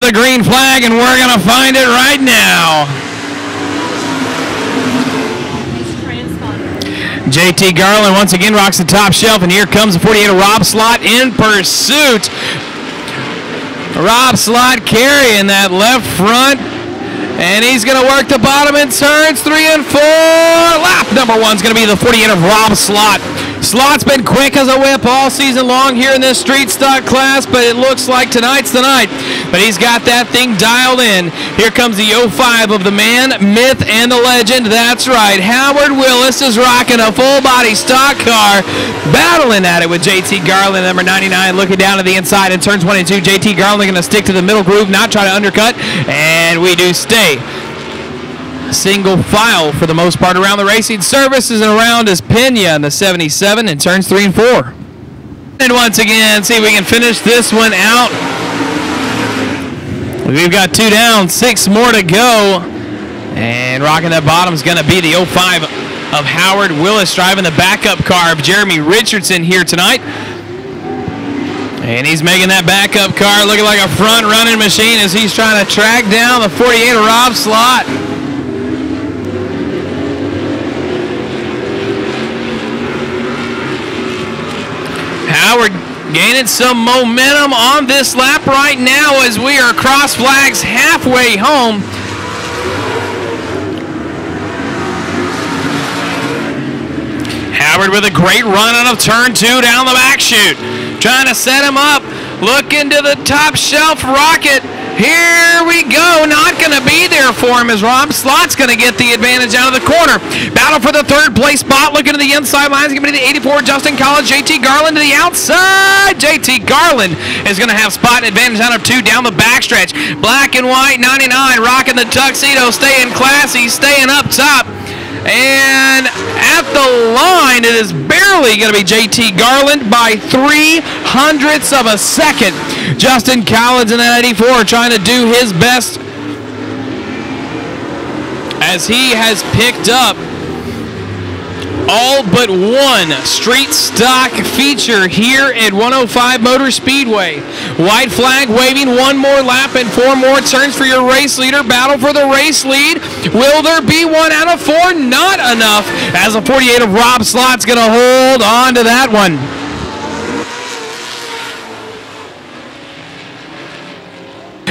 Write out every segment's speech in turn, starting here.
The green flag, and we're going to find it right now. JT Garland once again rocks the top shelf, and here comes the 48 of Rob Slott in pursuit. Rob Slott carrying that left front, and he's going to work the bottom in turns 3 and 4. Lap number 1 is going to be the 48 of Rob Slott. Slott's been quick as a whip all season long here in this street stock class, but it looks like tonight's the night. But he's got that thing dialed in. Here comes the 05 of the man, myth, and the legend. That's right. Howard Willis is rocking a full-body stock car, battling at it with JT Garland, number 99, looking down to the inside in turns 1 and 2. JT Garland going to stick to the middle groove, not try to undercut, and we do stay single file for the most part around the racing surfaces, and around is Pena in the 77 in turns 3 and 4. And once again, see if we can finish this one out. We've got 2 down, 6 more to go. And rocking that bottom is going to be the 05 of Howard Willis, driving the backup car of Jeremy Richardson here tonight. And he's making that backup car looking like a front-running machine as he's trying to track down the 48 of Rob Slott. Howard gaining some momentum on this lap right now as we are cross flags halfway home. Howard with a great run out of turn 2 down the back chute. Trying to set him up. Looking to the top shelf rocket. Here we go. Not going to be there for him as Rob Slott's going to get the advantage out of the corner. Battle for the 3rd place spot. Looking to the inside lines. Going to be the 84 Justin Collins. JT Garland to the outside. JT Garland is going to have spot advantage out of 2 down the backstretch. Black and white 99 rocking the tuxedo. Staying classy. Staying up top. And at the line, it is barely going to be JT Garland by 0.03 of a second. Justin Collins in that 84 trying to do his best as he has picked up all but one street stock feature here at 105 Motor Speedway. White flag waving, 1 more lap and 4 more turns for your race leader. Battle for the race lead. Will there be 1 out of 4? Not enough, as the 48 of Rob Slott's going to hold on to that one.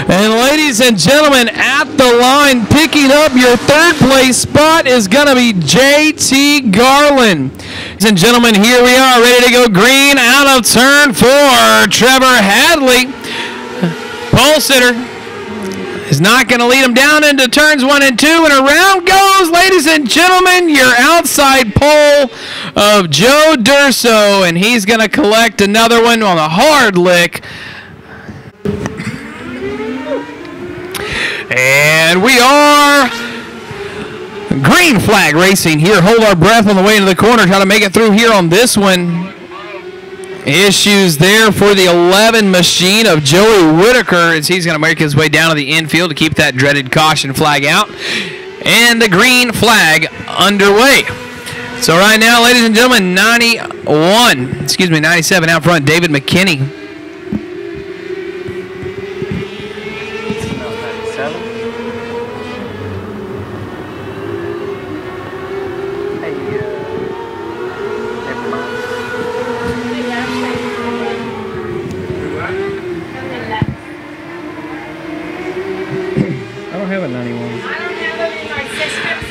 And ladies and gentlemen, at the line, picking up your 3rd place spot is going to be JT Garland. Ladies and gentlemen, here we are, ready to go green out of turn 4. Trevor Hadley, pole sitter, is not going to lead him down into turns 1 and 2. And around goes, ladies and gentlemen, your outside pole of Joe Durso. And he's going to collect another one on a hard lick. And we are green flag racing here. Hold our breath on the way into the corner. Try to make it through here on this one. Issues there for the 11 machine of Joey Whitaker as he's going to make his way down to the infield to keep that dreaded caution flag out. And the green flag underway. So right now, ladies and gentlemen, 97 out front, David McKinney.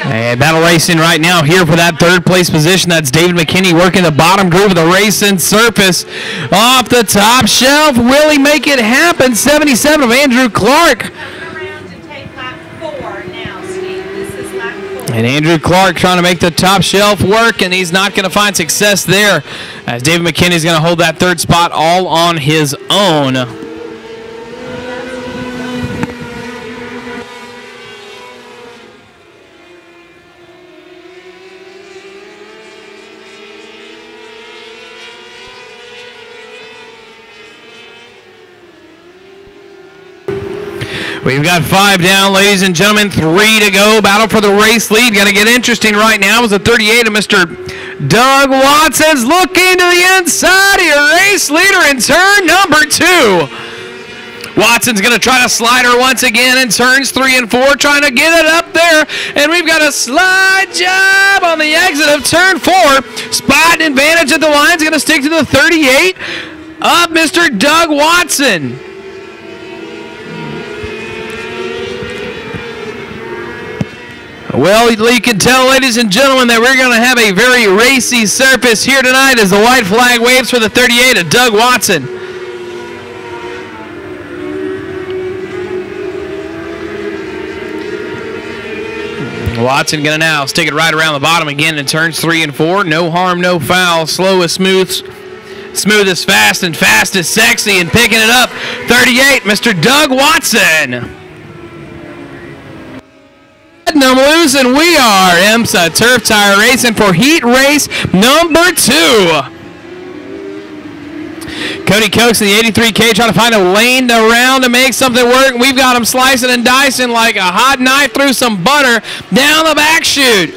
And battle racing right now here for that 3rd place position. That's David McKinney working the bottom groove of the racing surface. Off the top shelf, will he make it happen? 77 of Andrew Clark. And Andrew Clark trying to make the top shelf work, and he's not going to find success there as David McKinney is going to hold that 3rd spot all on his own. We've got 5 down, ladies and gentlemen, 3 to go. Battle for the race lead. Going to get interesting right now as the 38 of Mr. Doug Watson's looking to the inside of your race leader in turn number 2. Watson's going to try to slide her once again in turns 3 and 4, trying to get it up there. And we've got a slide job on the exit of turn 4. Spot advantage at the line is going to stick to the 38 of Mr. Doug Watson. Well, you can tell, ladies and gentlemen, that we're going to have a very racy surface here tonight as the white flag waves for the 38 of Doug Watson. Watson going to now stick it right around the bottom again in turns 3 and 4. No harm, no foul. Slow is smooth. Smooth is fast, and fast is sexy. And picking it up, 38, Mr. Doug Watson. Them loose, and we are IMSA Turf Tire Racing for heat race number 2. Cody Cokes in the 83K trying to find a lane around to make something work. We've got him slicing and dicing like a hot knife through some butter down the back chute.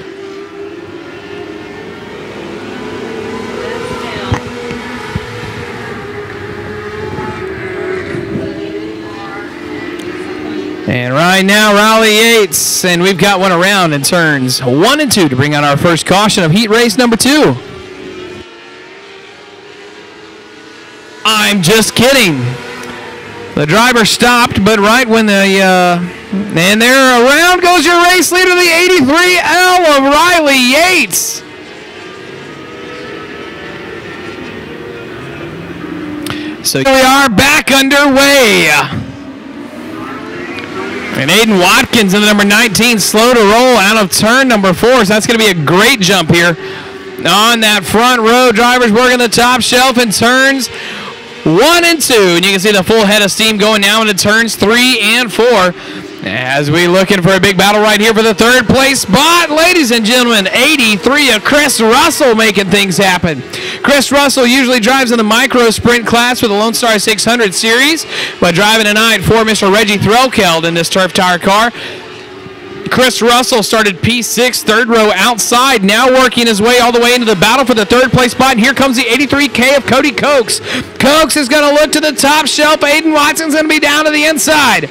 And right now, Riley Yates, and we've got one around in turns 1 and 2 to bring on our first caution of heat race number 2. I'm just kidding. The driver stopped, but right when the, and there around goes your race leader, the 83L of Riley Yates. So we are back underway. And Aiden Watkins in the number 19, slow to roll out of turn number 4. So that's going to be a great jump here on that front row. Drivers working the top shelf in turns 1 and 2. And you can see the full head of steam going now into turns 3 and 4. As we looking for a big battle right here for the 3rd place spot, ladies and gentlemen, 83 of Chris Russell making things happen. Chris Russell usually drives in the micro sprint class for the Lone Star 600 series, but driving tonight for Mr. Reggie Threlkeld in this turf tire car. Chris Russell started P6, 3rd row outside, now working his way all the way into the battle for the 3rd place spot. And here comes the 83K of Cody Cokes. Cokes is going to look to the top shelf. Aiden Watson's going to be down to the inside.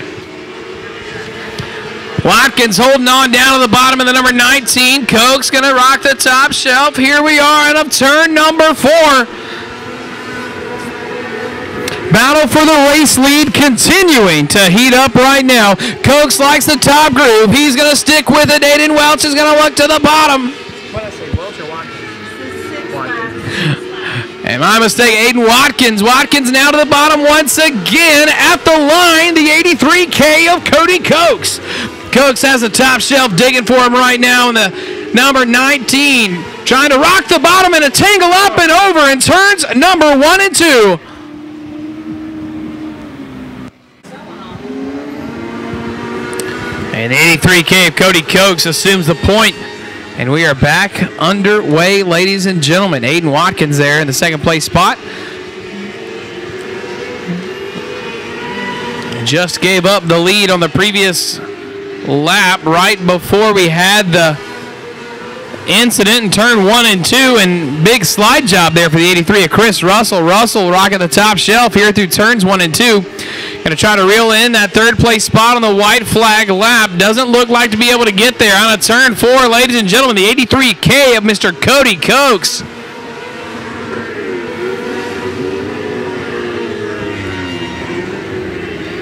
Watkins holding on down to the bottom of the number 19. Cokes going to rock the top shelf. Here we are out of turn number 4. Battle for the race lead continuing to heat up right now. Cokes likes the top groove. He's going to stick with it. Aiden Welch is going to look to the bottom. What did I say, Welch or Watkins? And my mistake, Aiden Watkins. Watkins now to the bottom once again at the line. The 83K of Cody Cokes. Cokes has the top shelf digging for him right now in the number 19. Trying to rock the bottom and a tangle up and over in turns number 1 and 2. And the 83K of Cody Cokes assumes the point. And we are back underway, ladies and gentlemen. Aiden Watkins there in the 2nd place spot. Just gave up the lead on the previous lap right before we had the incident in turn 1 and 2, and big slide job there for the 83 of Chris Russell. Russell rocking the top shelf here through turns 1 and 2. Going to try to reel in that 3rd place spot on the white flag lap. Doesn't look like to be able to get there on a turn 4, ladies and gentlemen. The 83K of Mr. Cody Cokes.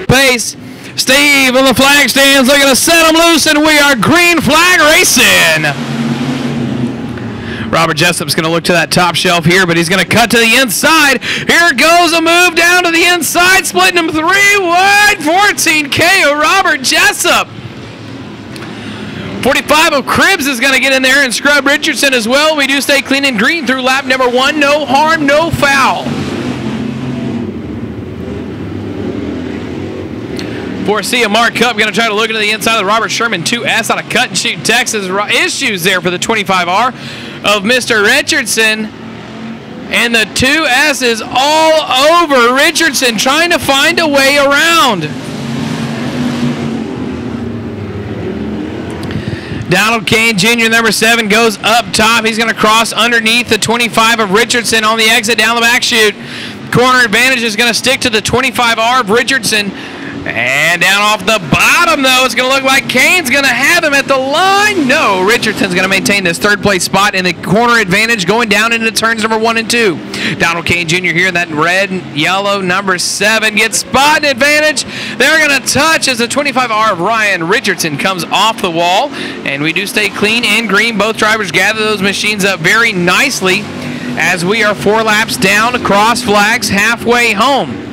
Pace. Steve on the flag stands looking to set them loose, and we are green flag racing. Robert Jessup's going to look to that top shelf here, but he's going to cut to the inside. Here goes a move down to the inside, splitting them 3 wide. 14K of Robert Jessup. 45 of Cribbs is going to get in there, and Scrub Richardson as well. We do stay clean and green through lap number 1. No harm, no foul. Forcia Mark Cup going to try to look into the inside of the Robert Sherman 2S out of Cut and Shoot, Texas. Issues there for the 25R of Mr. Richardson. And the 2S is all over Richardson trying to find a way around. Donald Kane Jr., number 7, goes up top. He's going to cross underneath the 25 of Richardson on the exit down the back chute. Corner advantage is going to stick to the 25R of Richardson. And down off the bottom, though, it's going to look like Kane's going to have him at the line. No, Richardson's going to maintain this third place spot in the corner advantage going down into turns number 1 and 2. Donald Kane Jr. here in that red and yellow number 7 gets spot advantage. They're going to touch as the 25R of Ryan Richardson comes off the wall. And we do stay clean and green. Both drivers gather those machines up very nicely as we are 4 laps down across flags halfway home.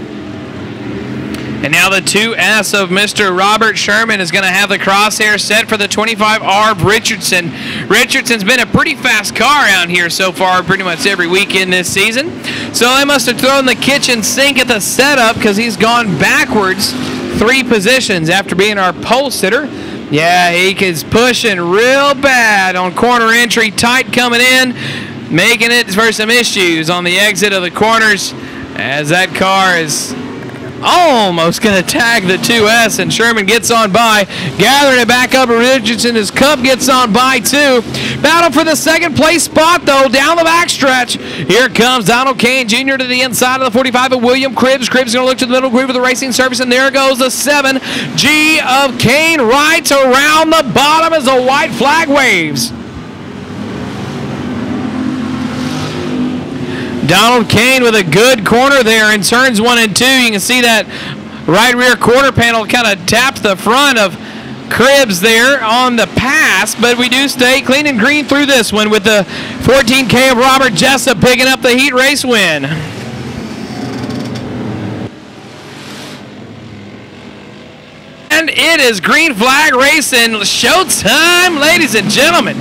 And now the 2S of Mr. Robert Sherman is going to have the crosshair set for the 25R of Richardson. Richardson's been a pretty fast car out here so far pretty much every weekend this season. So they must have thrown the kitchen sink at the setup because he's gone backwards 3 positions after being our pole sitter. Yeah, he is pushing real bad on corner entry, tight coming in, making it for some issues on the exit of the corners as that car is almost going to tag the 2S, and Sherman gets on by, gathering it back up. Richardson, his Cup gets on by too. Battle for the second place spot though down the backstretch. Here comes Donald Kane Jr. to the inside of the 45 of William Cribbs. Cribbs going to look to the middle groove of the racing surface, and there goes the 7G of Kane right around the bottom as the white flag waves. Donald Kane with a good corner there in turns 1 and 2. You can see that right rear quarter panel kind of taps the front of Cribbs there on the pass, but we do stay clean and green through this one with the 14K of Robert Jessup picking up the heat race win. And it is green flag racing showtime, ladies and gentlemen.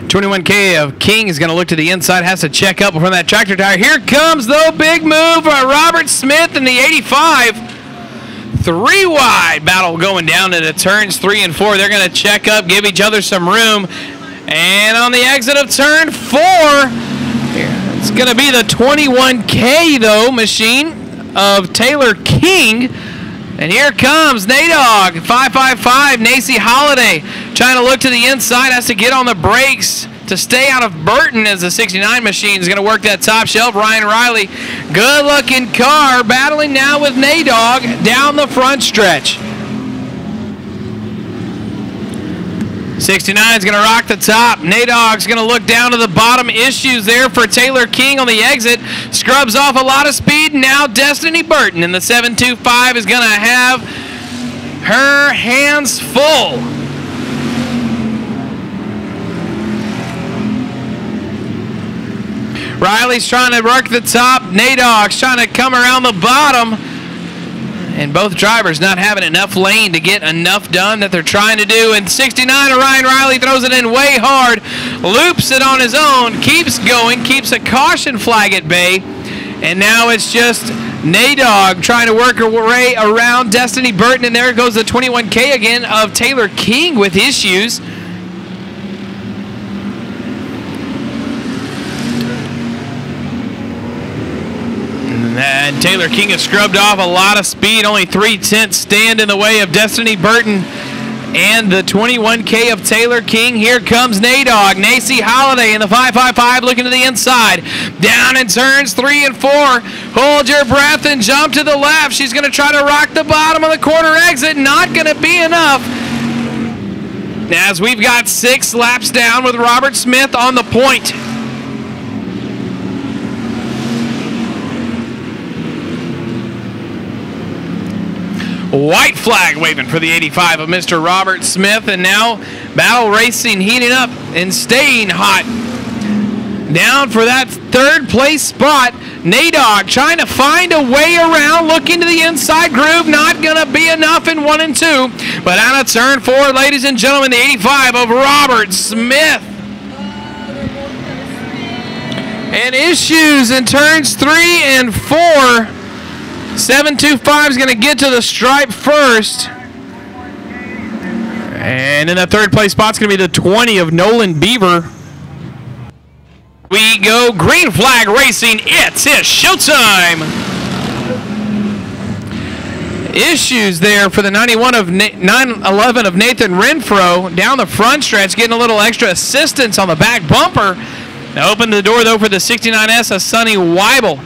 21K of King is going to look to the inside, has to check up from that tractor tire. Here comes the big move by Robert Smith in the 85. 3 wide battle going down into turns 3 and 4. They're going to check up, give each other some room. And on the exit of turn 4, it's going to be the 21K, though, machine of Taylor King. And here comes Nadog, 555, Nacy Holiday, trying to look to the inside, has to get on the brakes to stay out of Burton as the 69 machine is going to work that top shelf. Ryan Riley, good-looking car, battling now with Nadog down the front stretch. 69 is going to rock the top. Nadog's going to look down to the bottom. Issues there for Taylor King on the exit. Scrubs off a lot of speed. Now Destiny Burton in the 725 is going to have her hands full. Riley's trying to work the top. Nadog's trying to come around the bottom. And both drivers not having enough lane to get enough done that they're trying to do. And 69 of Ryan Riley throws it in way hard, loops it on his own, keeps going, keeps a caution flag at bay. And now it's just Nadog trying to work her way around Destiny Burton. And there goes the 21K again of Taylor King with issues. And Taylor King has scrubbed off a lot of speed. Only 3/10 stand in the way of Destiny Burton and the 21K of Taylor King. Here comes Nadog. Nacy Holiday in the 555 looking to the inside. Down in turns 3 and 4. Hold your breath and jump to the left. She's going to try to rock the bottom of the corner exit. Not going to be enough. As we've got 6 laps down with Robert Smith on the point. White flag waving for the 85 of Mr. Robert Smith, and now battle racing heating up and staying hot. Down for that 3rd place spot, Nadog trying to find a way around, looking to the inside groove, not going to be enough in 1 and 2, but out of turn 4, ladies and gentlemen, the 85 of Robert Smith. And issues in turns 3 and 4. 725 is going to get to the stripe first. And in the 3rd place spot is going to be the 20 of Nolan Beaver. We go green flag racing. It's showtime. Issues there for the 911 of Nathan Renfro down the front stretch, getting a little extra assistance on the back bumper. Now open the door though for the 69S of Sonny Weibel.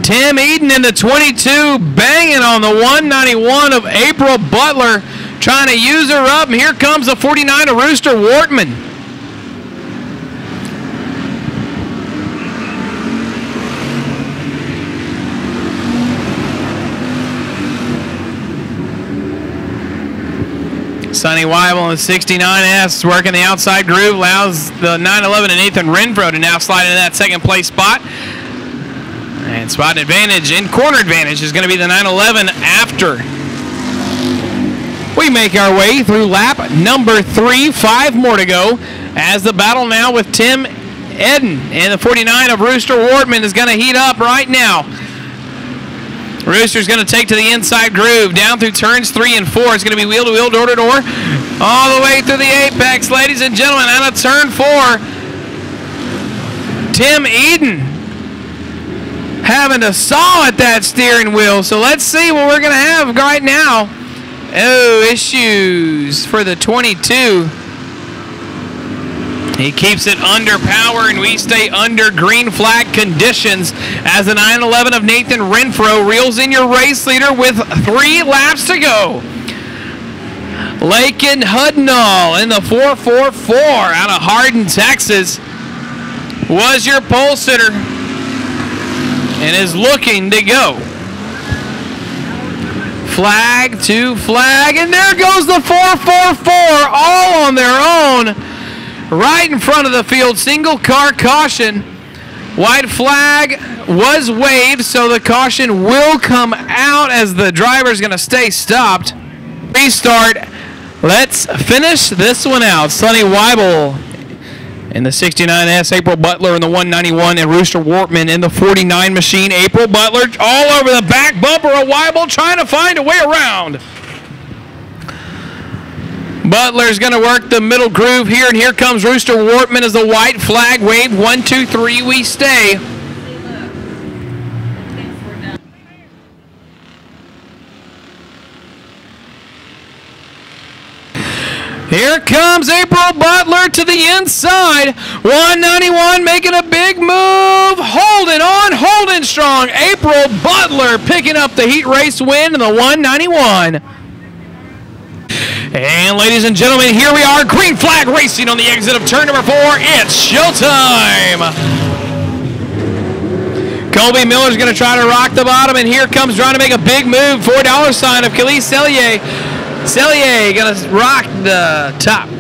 Tim Eden in the 22, banging on the 191 of April Butler, trying to use her up. And here comes the 49 of Rooster Wortman. Sonny Weibel in the 69S working the outside groove, allows the 911 and Nathan Renfro to now slide into that second place spot. And spot advantage and corner advantage is going to be the 911 after we make our way through lap number 3. 5 more to go as the battle now with Tim Eden and the 49 of Rooster Wortman is going to heat up right now. Rooster's going to take to the inside groove, down through turns 3 and 4. It's going to be wheel-to-wheel, door-to-door, all the way through the apex, ladies and gentlemen. Out of turn 4, Tim Eden having to saw at that steering wheel. So let's see what we're going to have right now. Oh, issues for the 22. He keeps it under power, and we stay under green flag conditions as the 911 of Nathan Renfro reels in your race leader with 3 laps to go. Lakin Hudnall in the 444 out of Hardin, Texas, was your pole sitter and is looking to go. Flag to flag, and there goes the 444 all on their own. Right in front of the field, single car caution. White flag was waved, so the caution will come out as the driver is going to stay stopped. Restart. Let's finish this one out. Sonny Weibel in the 69S, April Butler in the 191, and Rooster Wortman in the 49 machine. April Butler all over the back bumper of Weibel, trying to find a way around. Butler's going to work the middle groove here, and here comes Rooster Wortman as the white flag waved. 1, 2, 3, we stay. Here comes April Butler to the inside. 191 making a big move. Holding on, holding strong. April Butler picking up the heat race win in the 191. And ladies and gentlemen, here we are, green flag racing on the exit of turn number 4. It's showtime. Colby Miller's going to try to rock the bottom, and here comes trying to make a big move. $4 sign of Khalees Sellier. Sellier going to rock the top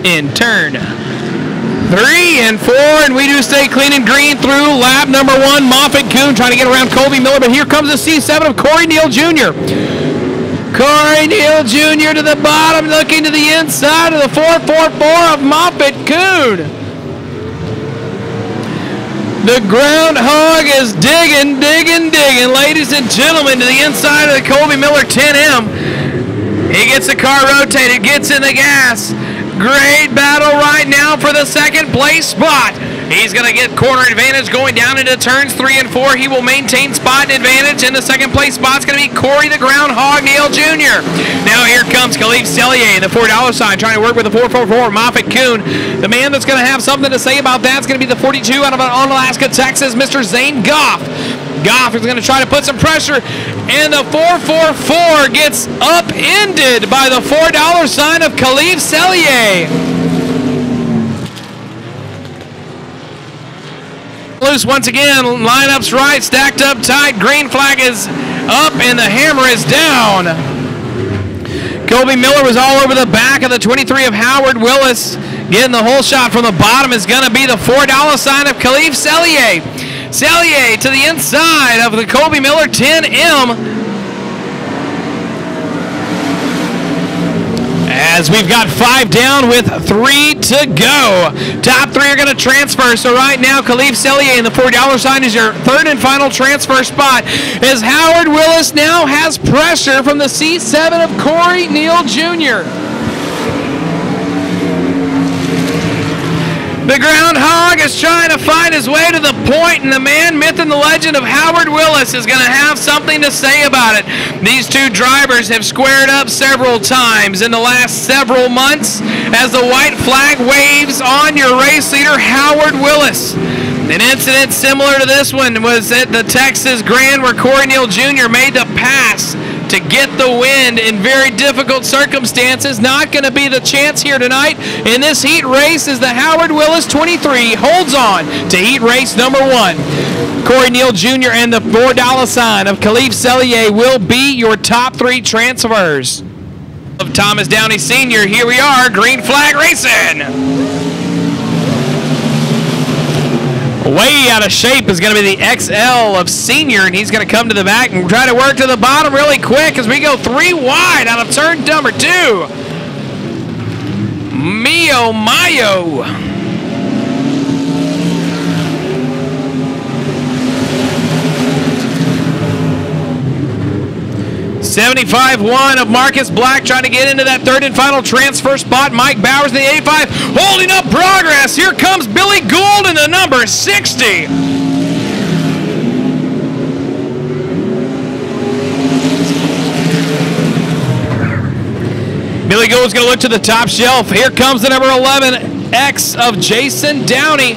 in turn 3 and 4, and we do stay clean and green through lap number 1. Moffitt Kuhn trying to get around Colby Miller, but here comes the C7 of Corey Neal Jr. Corey Neal Jr. to the bottom, looking to the inside of the 444 of Moffitt Kuhn. The groundhog is digging, ladies and gentlemen, to the inside of the Colby Miller 10M. He gets the car rotated, gets in the gas. Great battle right now for the second place spot. He's going to get corner advantage going down into turns 3 and 4. He will maintain spot advantage, and the second place spot's going to be Corey the Groundhog Neal Jr. Now here comes Khalees Sellier, the $4 sign, trying to work with the 444 Moffitt Kuhn. The man that's going to have something to say about that is going to be the 42 out of Onalaska, Texas, Mr. Zane Goff. Goff is going to try to put some pressure, and the 444 gets upended by the $4 sign of Khalees Sellier. Loose once again, lineups right, stacked up tight, green flag is up and the hammer is down. Colby Miller was all over the back of the 23 of Howard Willis. Getting the whole shot from the bottom is going to be the $4 sign of Khalees Sellier. Sellier to the inside of the Colby Miller 10M. As we've got 5 down with 3 to go. Top 3 are going to transfer. So right now, Khalees Sellier in the $4 sign is your third and final transfer spot. As Howard Willis now has pressure from the C7 of Corey Neal Jr. The Groundhog is trying to find his way to the point, and the man, myth, and the legend of Howard Willis is going to have something to say about it. These two drivers have squared up several times in the last several months as the white flag waves on on your race leader, Howard Willis. An incident similar to this one was at the Texas Grand where Corey Neal Jr. made the pass to get the win in very difficult circumstances. Not going to be the chance here tonight in this heat race as the Howard Willis 23 holds on to heat race number 1. Corey Neal Jr. and the $4 sign of Khalif Sellier will be your top 3 transfers. Of Thomas Downey Sr., here we are, green flag racing. Way out of shape is going to be the XL of Senior, and he's going to come to the back and try to work to the bottom really quick as we go 3 wide out of turn number 2. Mio Mayo. 75-1 of Marcus Black trying to get into that 3rd and final transfer spot. Mike Bowers, the 85, holding up progress. Here comes Billy Gould in the number 60. Billy Gould's going to look to the top shelf. Here comes the number 11, X of Jason Downey.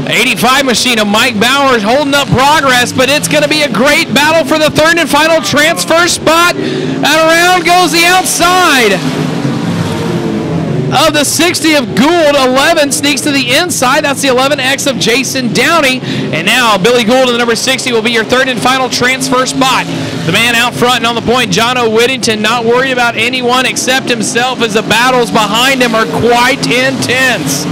85 machine of Mike Bowers holding up progress, but it's going to be a great battle for the 3rd and final transfer spot. And around goes the outside of the 60 of Gould. 11 sneaks to the inside. That's the 11X of Jason Downey. And now Billy Gould in the number 60 will be your 3rd and final transfer spot. The man out front and on the point, John O. Whittington, not worried about anyone except himself as the battles behind him are quite intense.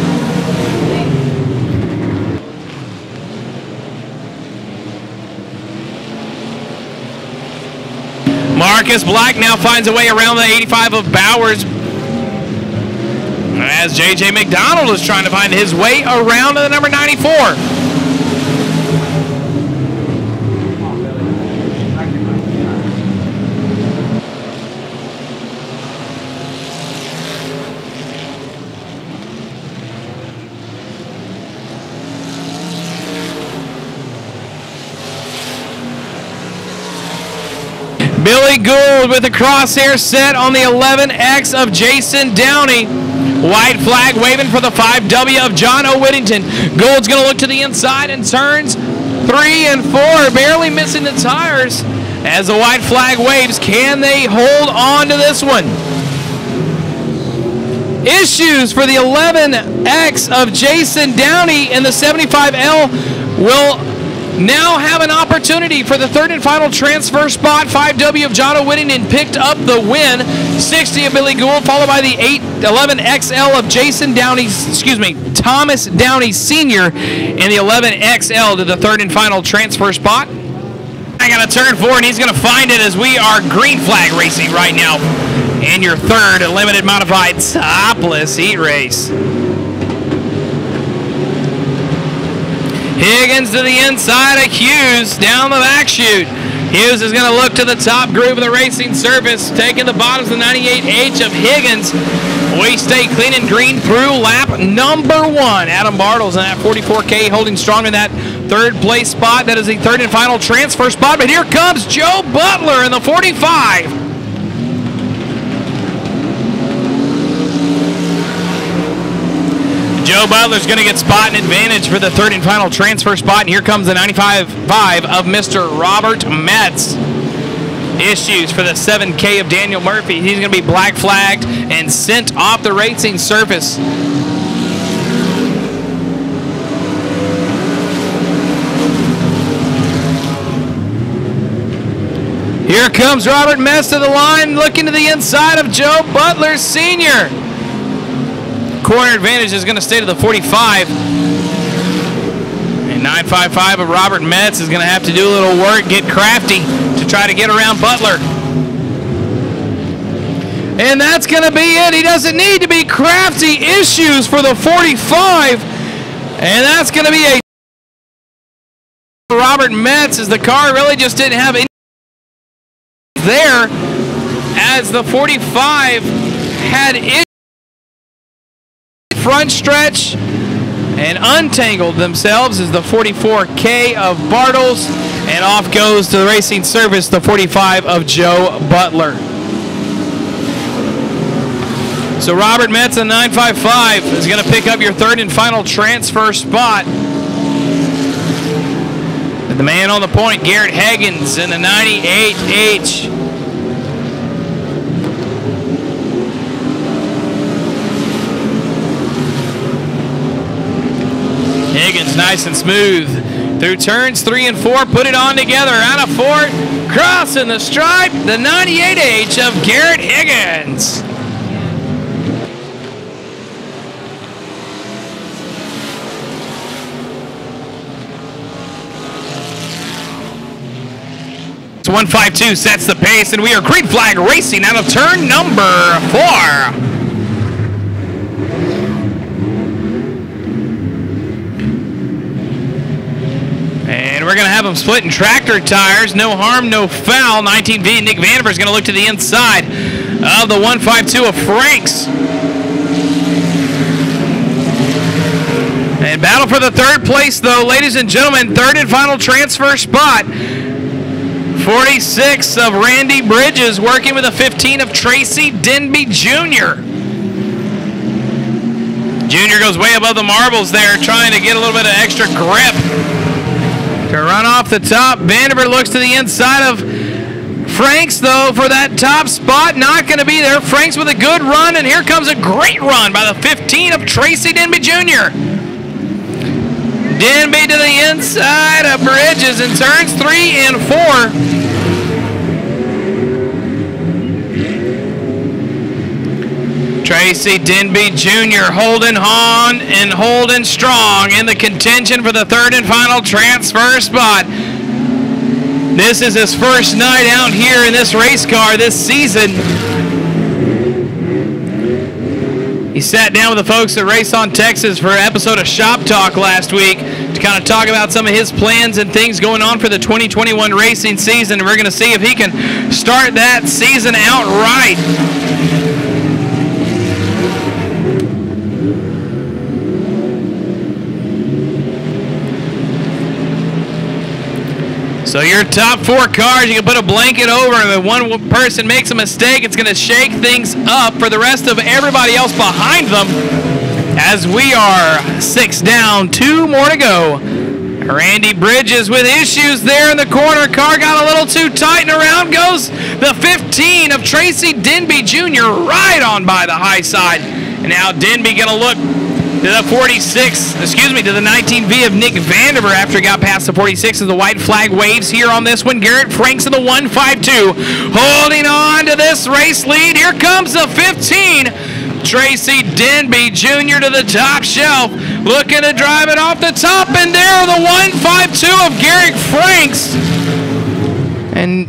Marcus Black now finds a way around the 85 of Bowers as J.J. McDonald is trying to find his way around to the number 94. Billy Gould with the crosshair set on the 11X of Jason Downey. White flag waving for the 5W of John O. Whittington. Gould's going to look to the inside and turns 3 and 4, barely missing the tires. As the white flag waves, can they hold on to this one? Issues for the 11X of Jason Downey and the 75L will now have an opportunity for the 3rd and final transfer spot. 5W of John O. Whittington picked up the win. 60 of Billy Gould, followed by the 11XL of Jason Downey, Thomas Downey Sr. and the 11XL to the 3rd and final transfer spot. I got a turn 4, and he's going to find it as we are green flag racing right now. And your 3rd limited modified topless heat race. Higgins to the inside of Hughes, down the back chute. Hughes is going to look to the top groove of the racing surface, taking the bottoms of the 98H of Higgins. We stay clean and green through lap number 1. Adam Bartles in that 44K holding strong in that 3rd place spot. That is the 3rd and final transfer spot. But here comes Joe Butler in the 45. Joe Butler's going to get spot and advantage for the 3rd and final transfer spot. And here comes the 95.5 of Mr. Robert Metz. Issues for the 7K of Daniel Murphy. He's going to be black flagged and sent off the racing surface. Here comes Robert Metz to the line, looking to the inside of Joe Butler Sr. Corner advantage is going to stay to the 45. And 955 of Robert Metz is going to have to do a little work, get crafty to try to get around Butler. And that's going to be it. He doesn't need to be crafty. Issues for the 45. And that's going to be a Robert Metz, as the car really just didn't have any there, as the 45 had issues front stretch and untangled themselves as the 44K of Bartles, and off goes to the racing service the 45 of Joe Butler. So Robert Metz in 955 is going to pick up your third and final transfer spot. And the man on the point, Garrett Higgins in the 98H. Higgins nice and smooth through turns 3 and 4. Put it on together out of 4. Crossing the stripe, the 98H of Garrett Higgins. So 152 sets the pace, and we are green flag racing out of turn number 4. And we're going to have them splitting tractor tires. No harm, no foul. 19V Nick Vandiver is going to look to the inside of the 152 of Franks. And battle for the third place, though, ladies and gentlemen. Third and final transfer spot. 46 of Randy Bridges working with a 15 of Tracy Denby Jr. Junior goes way above the marbles there, trying to get a little bit of extra grip to run off the top. Vandiver looks to the inside of Franks, though, for that top spot. Not going to be there. Franks with a good run, and here comes a great run by the 15 of Tracy Denby Jr. Denby to the inside of Bridges in turns 3 and 4. Tracy Denby Jr. holding on and holding strong in the contention for the third and final transfer spot. This is his first night out here in this race car this season. He sat down with the folks at Race on Texas for an episode of Shop Talk last week to kind of talk about some of his plans and things going on for the 2021 racing season. And we're going to see if he can start that season out right. So your top 4 cars, you can put a blanket over, and if one person makes a mistake, it's going to shake things up for the rest of everybody else behind them. As we are 6 down, 2 more to go. Randy Bridges with issues there in the corner. Car got a little too tight, and around goes the 15 of Tracy Denby Jr. right on by the high side. And now Denby going to look to the 46, to the 19V of Nick Vandiver after he got past the 46 as the white flag waves here on this one. Garrett Franks in the 152 holding on to this race lead. Here comes the 15. Tracy Denby Jr. to the top shelf, looking to drive it off the top, and there the 152 of Garrett Franks. And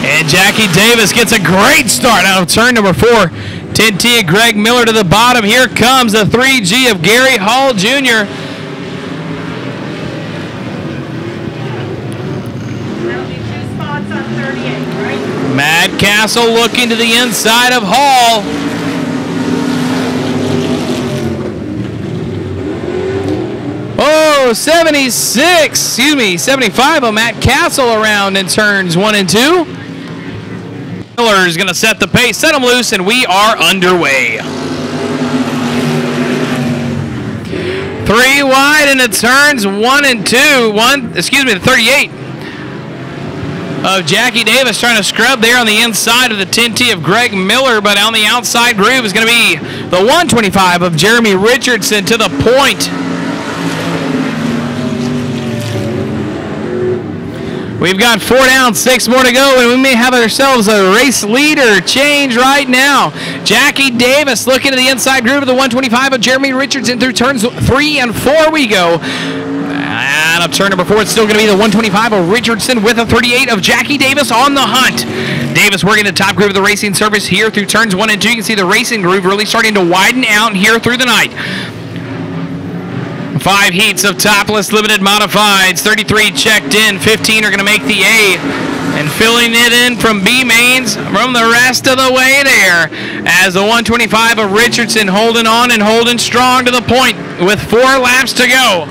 And Jackie Davis gets a great start out of turn number 4. 10T of Greg Miller to the bottom. Here comes the 3G of Gary Hall Jr. That'll be 2 spots on 38, right? Mad Castle looking to the inside of Hall. Oh, 75 of Matt Castle around in turns 1 and 2. Miller is going to set the pace, set them loose, and we are underway. 3 wide into turns 1 and 2. The 38 of Jackie Davis trying to scrub there on the inside of the 10T of Greg Miller, but on the outside groove is going to be the 125 of Jeremy Richardson to the point. We've got 4 down, 6 more to go, and we may have ourselves a race leader change right now. Jackie Davis looking to the inside groove of the 125 of Jeremy Richardson through turns 3 and 4 we go. And up turn number 4, it's still going to be the 125 of Richardson with a 38 of Jackie Davis on the hunt. Davis working the top groove of the racing surface here through turns 1 and 2. You can see the racing groove really starting to widen out here through the night. 5 heats of topless limited modifieds. 33 checked in. 15 are going to make the A. And filling it in from B mains from the rest of the way there. As the 125 of Richardson holding on and holding strong to the point with 4 laps to go.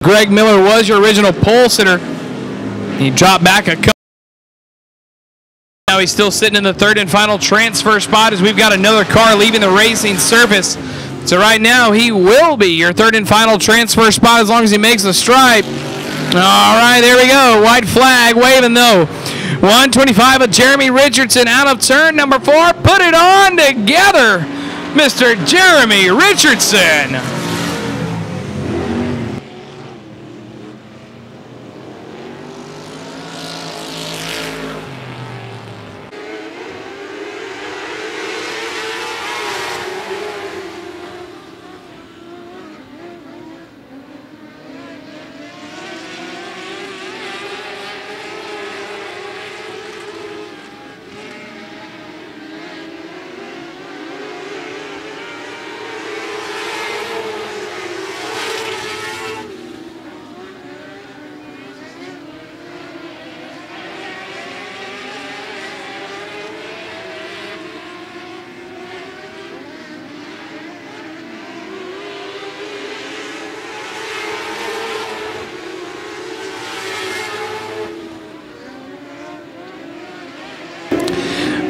Greg Miller was your original pole sitter. He dropped back a couple. Now he's still sitting in the third and final transfer spot as we've got another car leaving the racing surface. So right now he will be your third and final transfer spot as long as he makes the stripe. All right, there we go. White flag waving though. 125 of Jeremy Richardson out of turn number 4. Put it on together, Mr. Jeremy Richardson.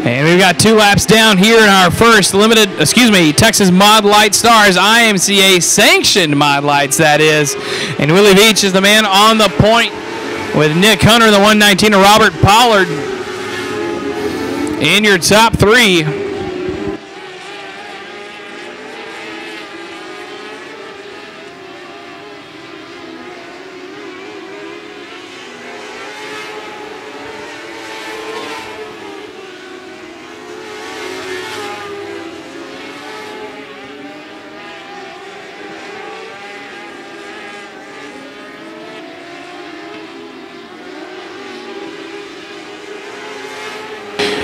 And we've got 2 laps down here in our first Texas Mod Light Stars, IMCA sanctioned Mod Lights, that is. And Willie Veach is the man on the point with Nick Hunter, the 119, and Robert Pollard in your top 3.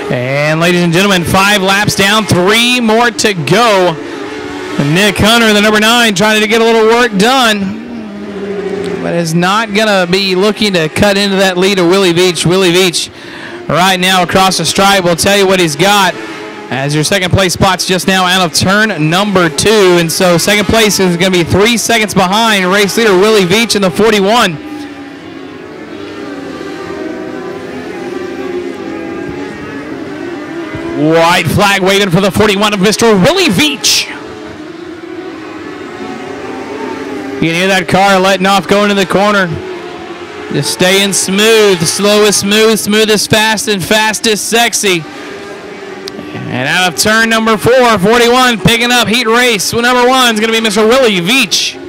And ladies and gentlemen, 5 laps down, 3 more to go. Nick Hunter, the number 9, trying to get a little work done, but is not going to be looking to cut into that lead of Willie Veach. Willie Veach right now across the stripe will tell you what he's got, as your second place spot's just now out of turn number 2. And so second place is going to be 3 seconds behind race leader Willie Veach in the 41. White flag waving for the 41 of Mr. Willie Veach. You can hear that car letting off going to the corner. Just staying smooth, slowest smooth, smoothest fast, and fastest sexy. And out of turn number 4, 41, picking up heat race. Number 1 is going to be Mr. Willie Veach.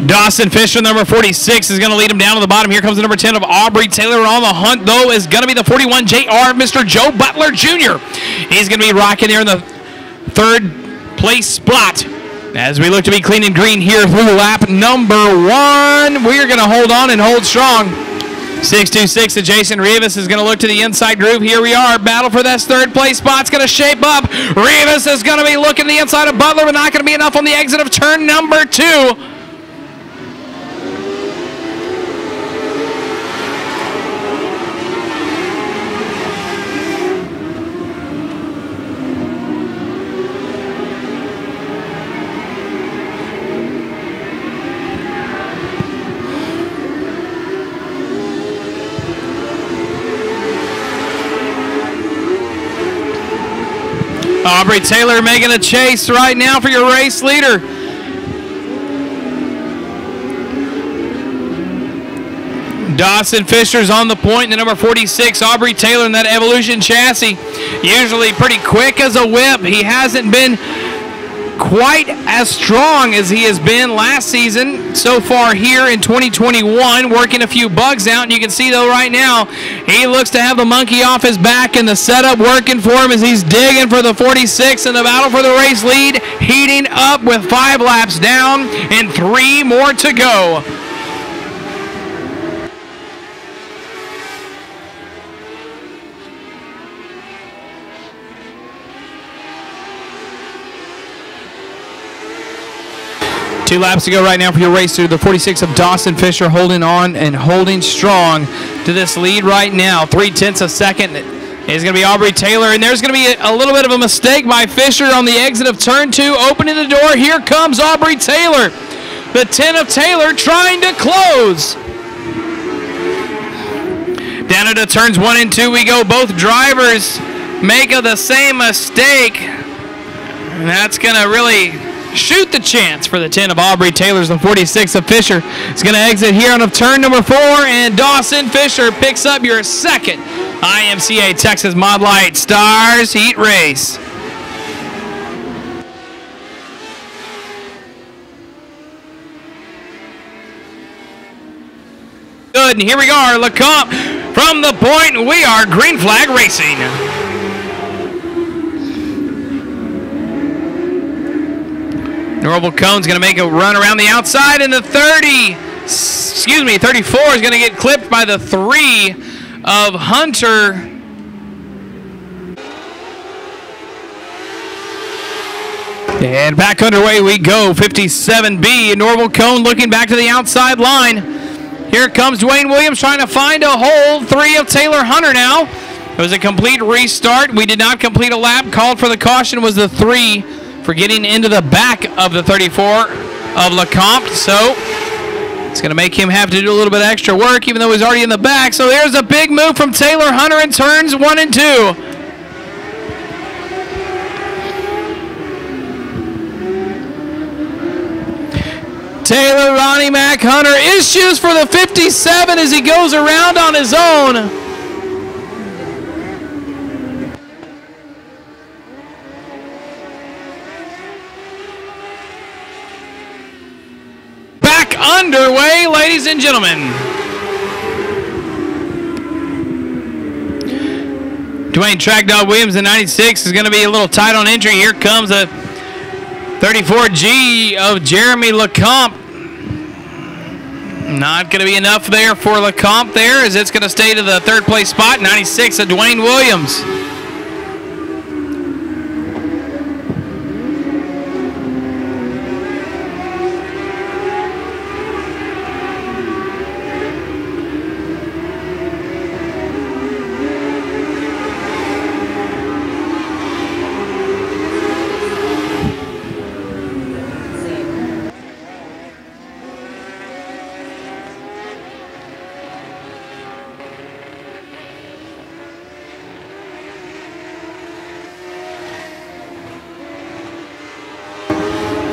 Dawson Fisher, number 46, is going to lead him down to the bottom. Here comes the number 10 of Aubrey Taylor. On the hunt, though, is going to be the 41 JR, Mr. Joe Butler Jr. He's going to be rocking there in the third place spot. As we look to be clean and green here through lap number 1, we're going to hold on and hold strong. 626 to Jason Rivas is going to look to the inside groove. Here we are. Battle for that third place spot's going to shape up. Rivas is going to be looking to the inside of Butler, but not going to be enough on the exit of turn number 2. Aubrey Taylor making a chase right now for your race leader. Dawson Fisher's on the point, the number 46, Aubrey Taylor in that Evolution chassis. Usually pretty quick as a whip. He hasn't been quite as strong as he has been last season so far here in 2021, working a few bugs out. And you can see, though, right now, he looks to have the monkey off his back, and the setup working for him as he's digging for the 46, and the battle for the race lead heating up with 5 laps down and 3 more to go. 2 laps to go right now for your race through the 46 of Dawson Fisher, holding on and holding strong to this lead right now. 3/10 of a second is going to be Aubrey Taylor, and there's going to be a little bit of a mistake by Fisher on the exit of turn 2, opening the door. Here comes Aubrey Taylor. The 10 of Taylor trying to close. Down into turns 1 and 2 we go. Both drivers make the same mistake, and that's going to really shoot the chance for the 10 of Aubrey Taylor's. The 46 of Fisher is going to exit here on turn number 4, and Dawson Fisher picks up your second IMCA Texas Mod Light Stars Heat Race. Good, and here we are, LeCompte from the point. We are green flag racing. Norval Cone's going to make a run around the outside, and the 34 is going to get clipped by the 3 of Hunter. And back underway we go. 57B, Norval Cone looking back to the outside line. Here comes Dwayne Williams trying to find a hole. 3 of Taylor Hunter now. It was a complete restart. We did not complete a lap. Called for the caution was the 3 for getting into the back of the 34 of LeCompte. So it's going to make him have to do a little bit of extra work, even though he's already in the back. So there's a big move from Taylor Hunter in turns 1 and 2. Taylor Ronnie Mac Hunter issues for the 57 as he goes around on his own. Back underway, ladies and gentlemen. Dwayne Trackdog Williams in 96 is going to be a little tight on entry. Here comes a 34G of Jeremy LeCompte. Not going to be enough there for LeCompte there, as it's going to stay to the 3rd place spot. 96 of Dwayne Williams.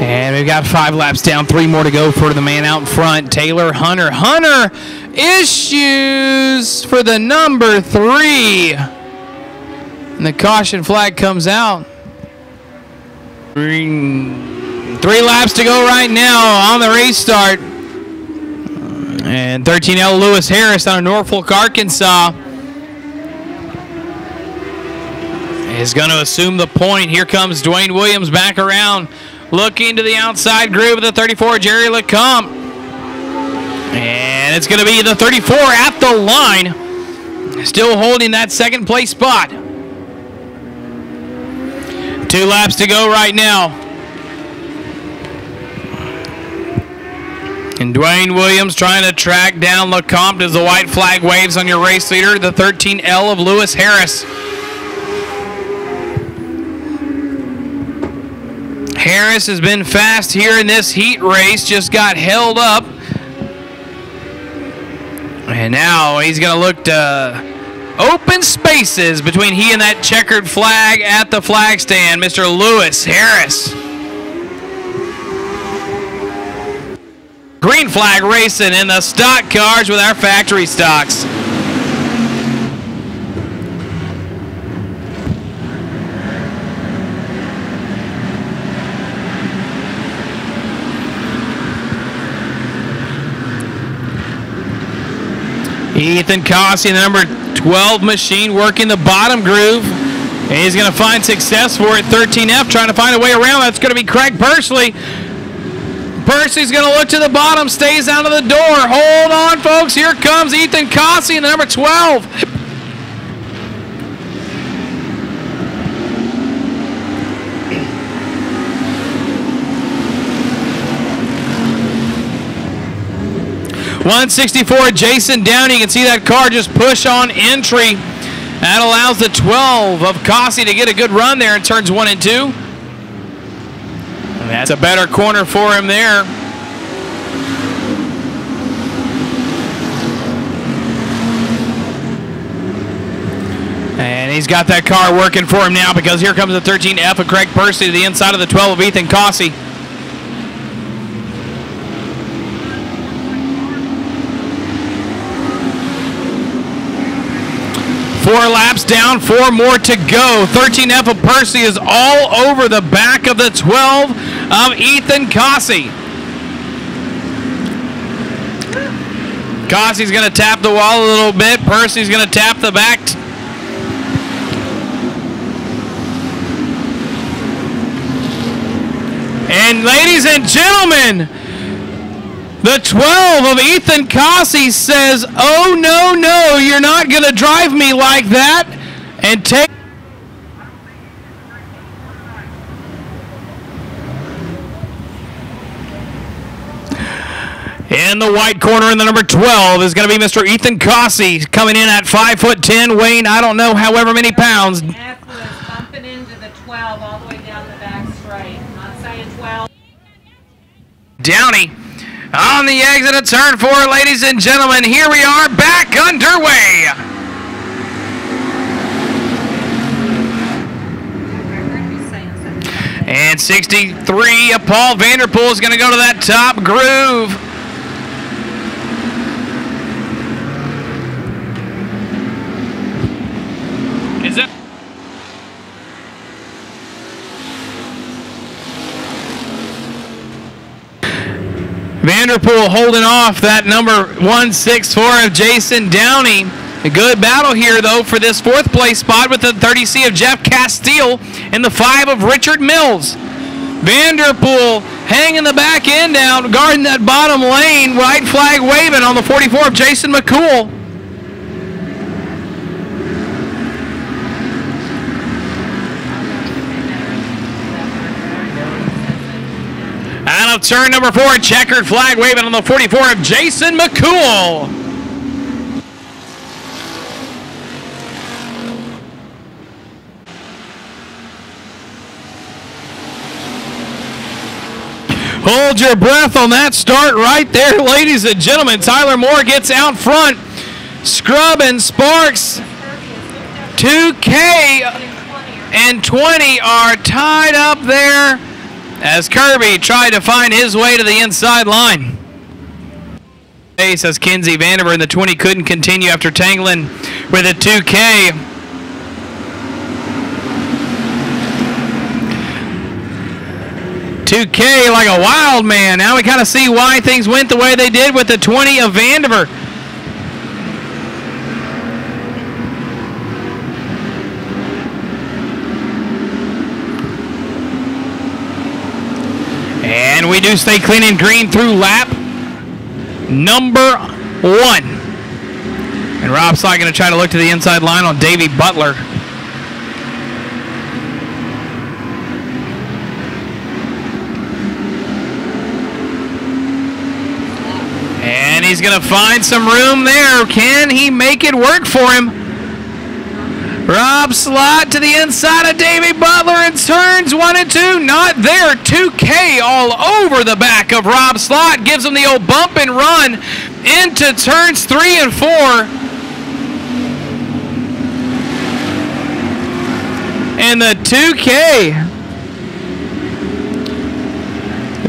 And we've got 5 laps down, 3 more to go for the man out in front, Taylor Hunter. Hunter issues for the number 3. And the caution flag comes out. 3 laps to go right now on the restart. And 13L Lewis Harris out of Norfolk, Arkansas is going to assume the point. Here comes Dwayne Williams back around. Looking to the outside groove of the 34, Jerry LeCompte. And it's going to be the 34 at the line. Still holding that 2nd place spot. 2 laps to go right now. And Dwayne Williams trying to track down LeCompte as the white flag waves on your race leader, the 13L of Lewis Harris. Harris has been fast here in this heat race, just got held up. And now he's going to look to open spaces between he and that checkered flag at the flag stand, Mr. Lewis Harris. Green flag racing in the stock cars with our factory stocks. Ethan Cossey, the number 12 machine, working the bottom groove. And he's going to find success for it. 13F trying to find a way around. That's going to be Craig Persley. Persley's going to look to the bottom, stays out of the door. Hold on, folks. Here comes Ethan Cossey, the number 12. 164, Jason Downey. You can see that car just push on entry. That allows the 12 of Cossey to get a good run there in turns 1 and 2. And that's a better corner for him there. And he's got that car working for him now, because here comes the 13F of Craig Percy to the inside of the 12 of Ethan Cossey. Four laps down, 4 more to go. 13F of Percy is all over the back of the 12 of Ethan Cossey. Cossey's going to tap the wall a little bit. Percy's going to tap the back. And ladies and gentlemen, the 12 of Ethan Cossey says, "Oh, no, no, you're not going to drive me like that," and take. In the white corner in the number 12 is going to be Mr. Ethan Cossey, coming in at 5'10", weighing, I don't know, however many pounds. F was bumping into the 12 all the way down the back straight. Not saying 12. Downey on the exit of turn 4, ladies and gentlemen. Here we are, back underway. And 63 of Paul Vanderpool is going to go to that top groove. Is it? Vanderpool holding off that number 164 of Jason Downey. A good battle here, though, for this 4th place spot with the 30C of Jeff Castile and the 5 of Richard Mills. Vanderpool hanging the back end down, guarding that bottom lane, white flag waving on the 44 of Jason McCool. Out of turn number 4, checkered flag waving on the 44 of Jason McCool. Hold your breath on that start right there, ladies and gentlemen. Tyler Moore gets out front. Scrub and Sparks, 2K and 20 are tied up there as Kirby tried to find his way to the inside line. Says Kinsey Vanderburg, and the 20 couldn't continue after tangling with a 2K. "2K like a wild man." Now we kind of see why things went the way they did with the 20 of Vanderburg. And we do stay clean and green through lap number 1. And Rob Slott going to try to look to the inside line on Davey Butler. And he's going to find some room there. Can he make it work for him? Rob Slott to the inside of Davey Butler in turns 1 and 2. Not there. 2K all over the back of Rob Slott. Gives him the old bump and run into turns 3 and 4. And the 2K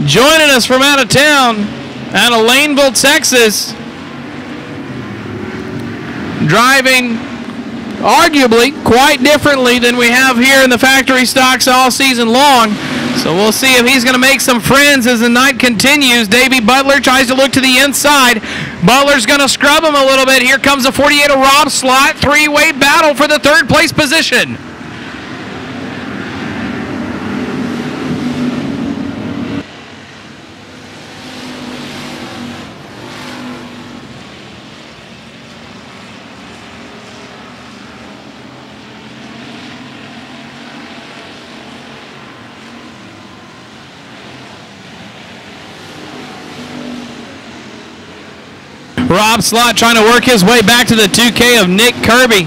joining us from out of town, out of Laneville, Texas, driving arguably quite differently than we have here in the factory stocks all season long. So we'll see if he's going to make some friends as the night continues. Davey Butler tries to look to the inside. Butler's going to scrub him a little bit. Here comes the 48 of Rob Slott. 3-way battle for the 3rd place position. Rob Slott trying to work his way back to the 2K of Nick Kirby.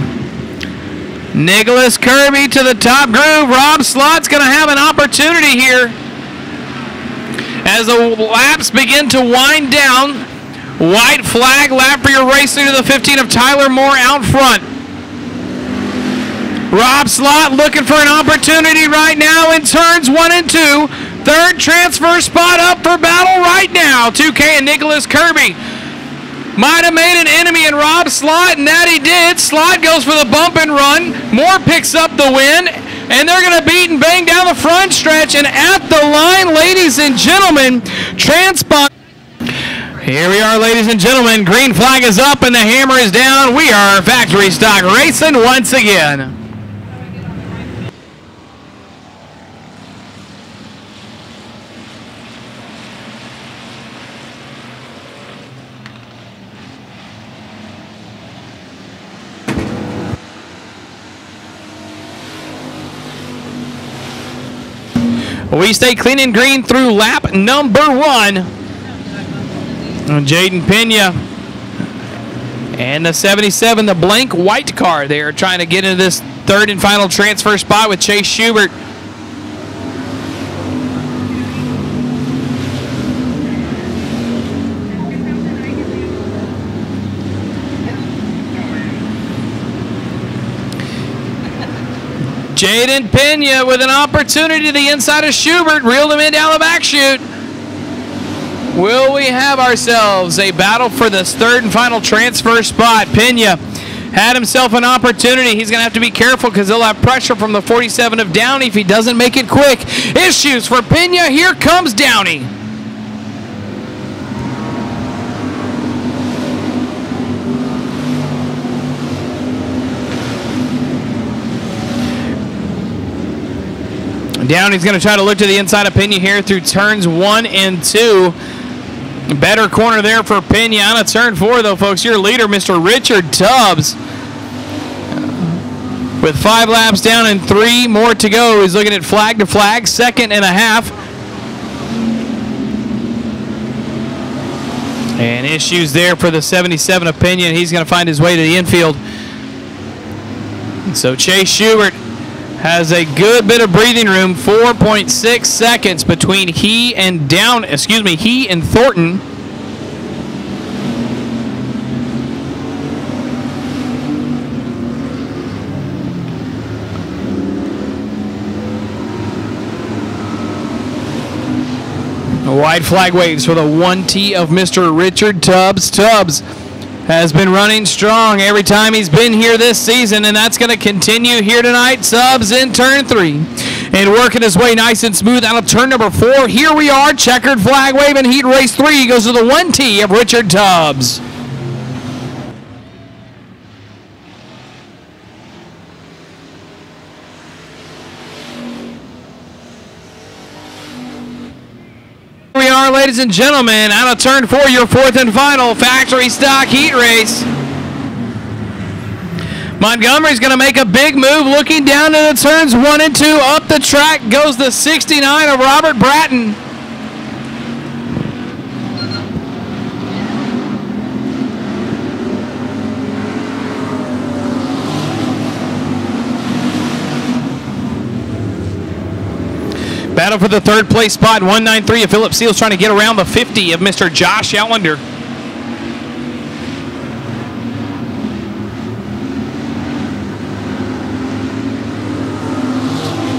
Nicholas Kirby to the top groove. Rob Slott's going to have an opportunity here as the laps begin to wind down. White flag lap for your race leader, the 15 of Tyler Moore out front. Rob Slott looking for an opportunity right now in turns 1 and 2. Third transfer spot up for battle right now. 2K and Nicholas Kirby. Might have made an enemy in Rob Slott, and that he did. Slott goes for the bump and run. Moore picks up the win, and they're going to beat and bang down the front stretch. And at the line, ladies and gentlemen, transponder. Here we are, ladies and gentlemen. Green flag is up, and the hammer is down. We are factory stock racing once again. We stay clean and green through lap number 1. Jaden Pena and the 77, the blank white car. They are trying to get into this third and final transfer spot with Chase Schubert. Jaden Pena with an opportunity to the inside of Schubert. Reeled him in down the back chute. Will we have ourselves a battle for this third and final transfer spot? Pena had himself an opportunity. He's going to have to be careful because he'll have pressure from the 47 of Downey if he doesn't make it quick. Issues for Pena. Here comes Downey. Downey's going to try to look to the inside of Pena here through turns 1 and 2. Better corner there for Pena. On a turn 4, though, folks, your leader, Mr. Richard Tubbs. With 5 laps down and 3 more to go, he's looking at flag to flag, 2nd and a half. And issues there for the 77 of Pena. He's going to find his way to the infield. So Chase Schubert has a good bit of breathing room. 4.6 seconds between he and Thornton. A white flag waves for the 1T of Mr. Richard Tubbs. Tubbs has been running strong every time he's been here this season, and that's going to continue here tonight. Tubbs in turn 3 and working his way nice and smooth out of turn number 4. Here we are, checkered flag wave in heat race 3. Goes to the 1T of Richard Tubbs. Here we are, ladies and gentlemen, out of turn 4, your 4th and final factory stock heat race. Montgomery's going to make a big move, looking down to the turns 1 and 2. Up the track goes the 69 of Robert Bratton. Battle for the 3rd place spot. 193 of Philip Seals trying to get around the 50 of Mr. Josh Ellender.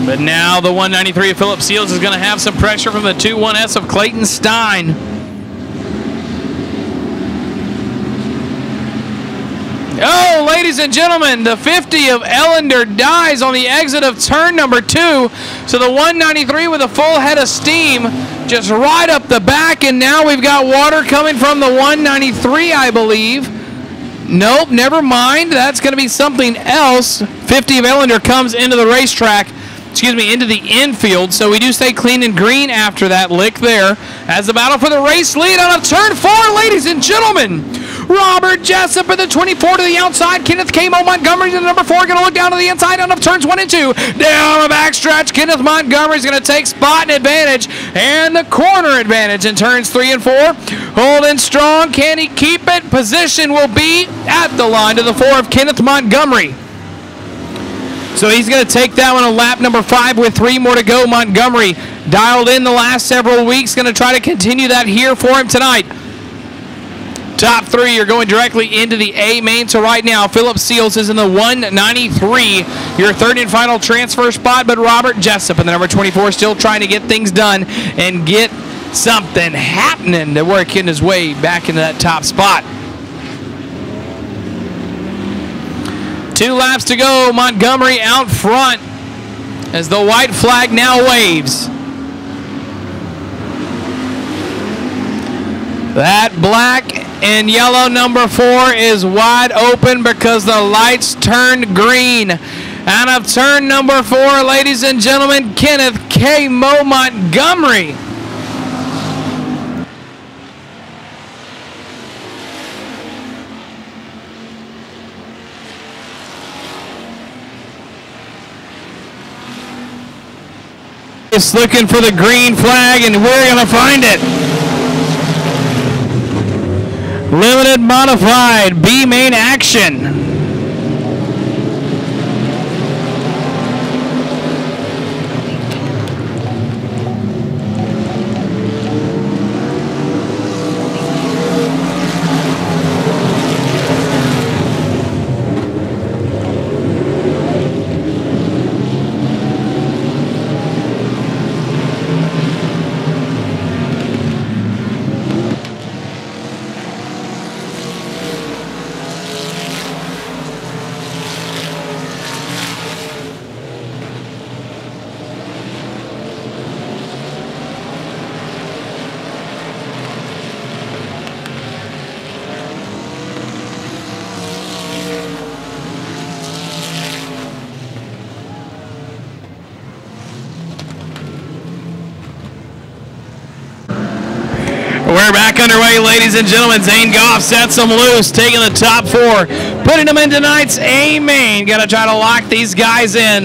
But now the 193 of Philip Seals is going to have some pressure from the 2-1S of Clayton Stein. Oh, ladies and gentlemen, the 50 of Ellender dies on the exit of turn number 2. So the 193 with a full head of steam just right up the back, and now we've got water coming from the 193, I believe. Nope, never mind. That's going to be something else. 50 of Ellender comes into the racetrack. Into the infield, so we do stay clean and green after that lick there. As the battle for the race lead on a turn 4, ladies and gentlemen, Robert Jessup at the 24 to the outside. Kenneth K-Mo Montgomery to the number 4. Going to look down to the inside out of turns 1 and 2. Down the backstretch, Kenneth Montgomery's going to take spot and advantage and the corner advantage in turns 3 and 4. Holding strong. Can he keep it? Position will be at the line to the 4 of Kenneth Montgomery. So he's going to take that one on lap number 5 with 3 more to go. Montgomery dialed in the last several weeks. Going to try to continue that here for him tonight. Top 3 are going directly into the A main. So right now, Philip Seals is in the 193. Your third and final transfer spot, but Robert Jessup in the number 24 still trying to get things done and get something happening to work in his way back into that top spot. 2 laps to go. Montgomery out front as the white flag now waves. That black and yellow number 4 is wide open because the lights turned green. Out of turn number 4, ladies and gentlemen, Kenneth K-Mo Montgomery. It's looking for the green flag, and we're going to find it. Limited modified B main action. We're back underway, ladies and gentlemen. Zane Goff sets them loose, taking the top 4, putting them in tonight's A main. Got to try to lock these guys in.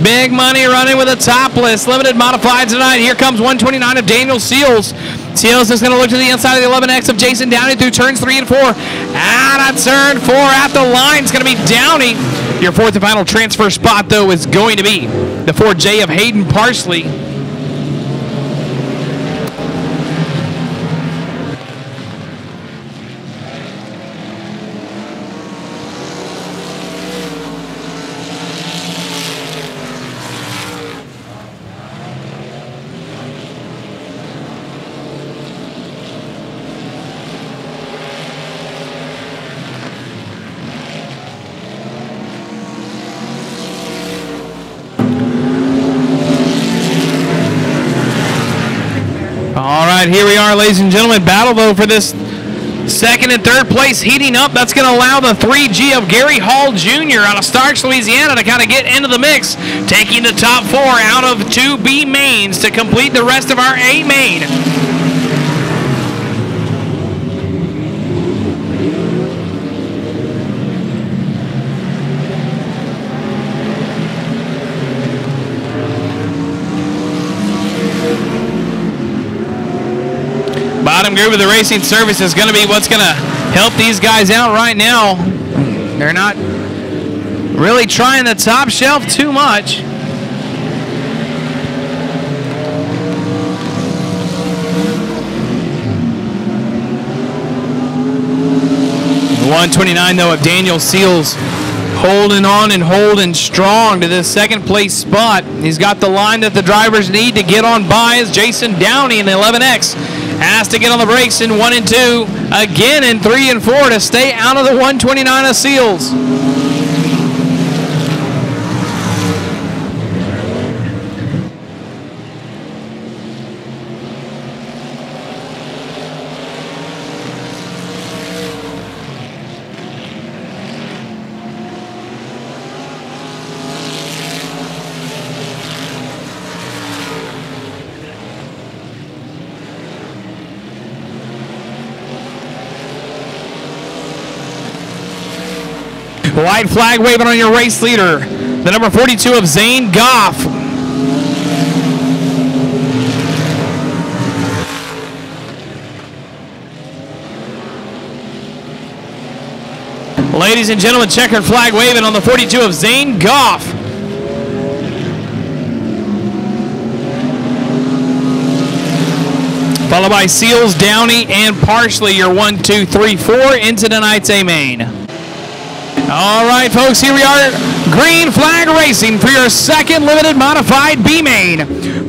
Big money running with a top list. Limited modified tonight. Here comes 129 of Daniel Seals. Seals is going to look to the inside of the 11X of Jason Downey through turns 3 and 4. Out of turn 4 at the line. It's going to be Downey. Your fourth and final transfer spot, though, is going to be the 4J of Hayden Parsley. All right, here we are, ladies and gentlemen. Battle, though, for this second and third place heating up. That's going to allow the 3G of Gary Hall Jr. out of Starks, Louisiana to kind of get into the mix, taking the top 4 out of 2 B mains to complete the rest of our A main. Bottom group of the racing service is going to be what's going to help these guys out right now. They're not really trying the top shelf too much. The 129, though, of Daniel Seals holding on and holding strong to this second place spot. He's got the line that the drivers need to get on by as Jason Downey in the 11X has to get on the brakes in 1 and 2, again in 3 and 4 to stay out of the 129 of Seals. white flag waving on your race leader, the number 42 of Zane Goff. Ladies and gentlemen, checkered flag waving on the 42 of Zane Goff. Followed by Seals, Downey, and Parsley, your 1, 2, 3, 4 into tonight's A main. All right, folks, here we are. Green flag racing for your second limited modified B main.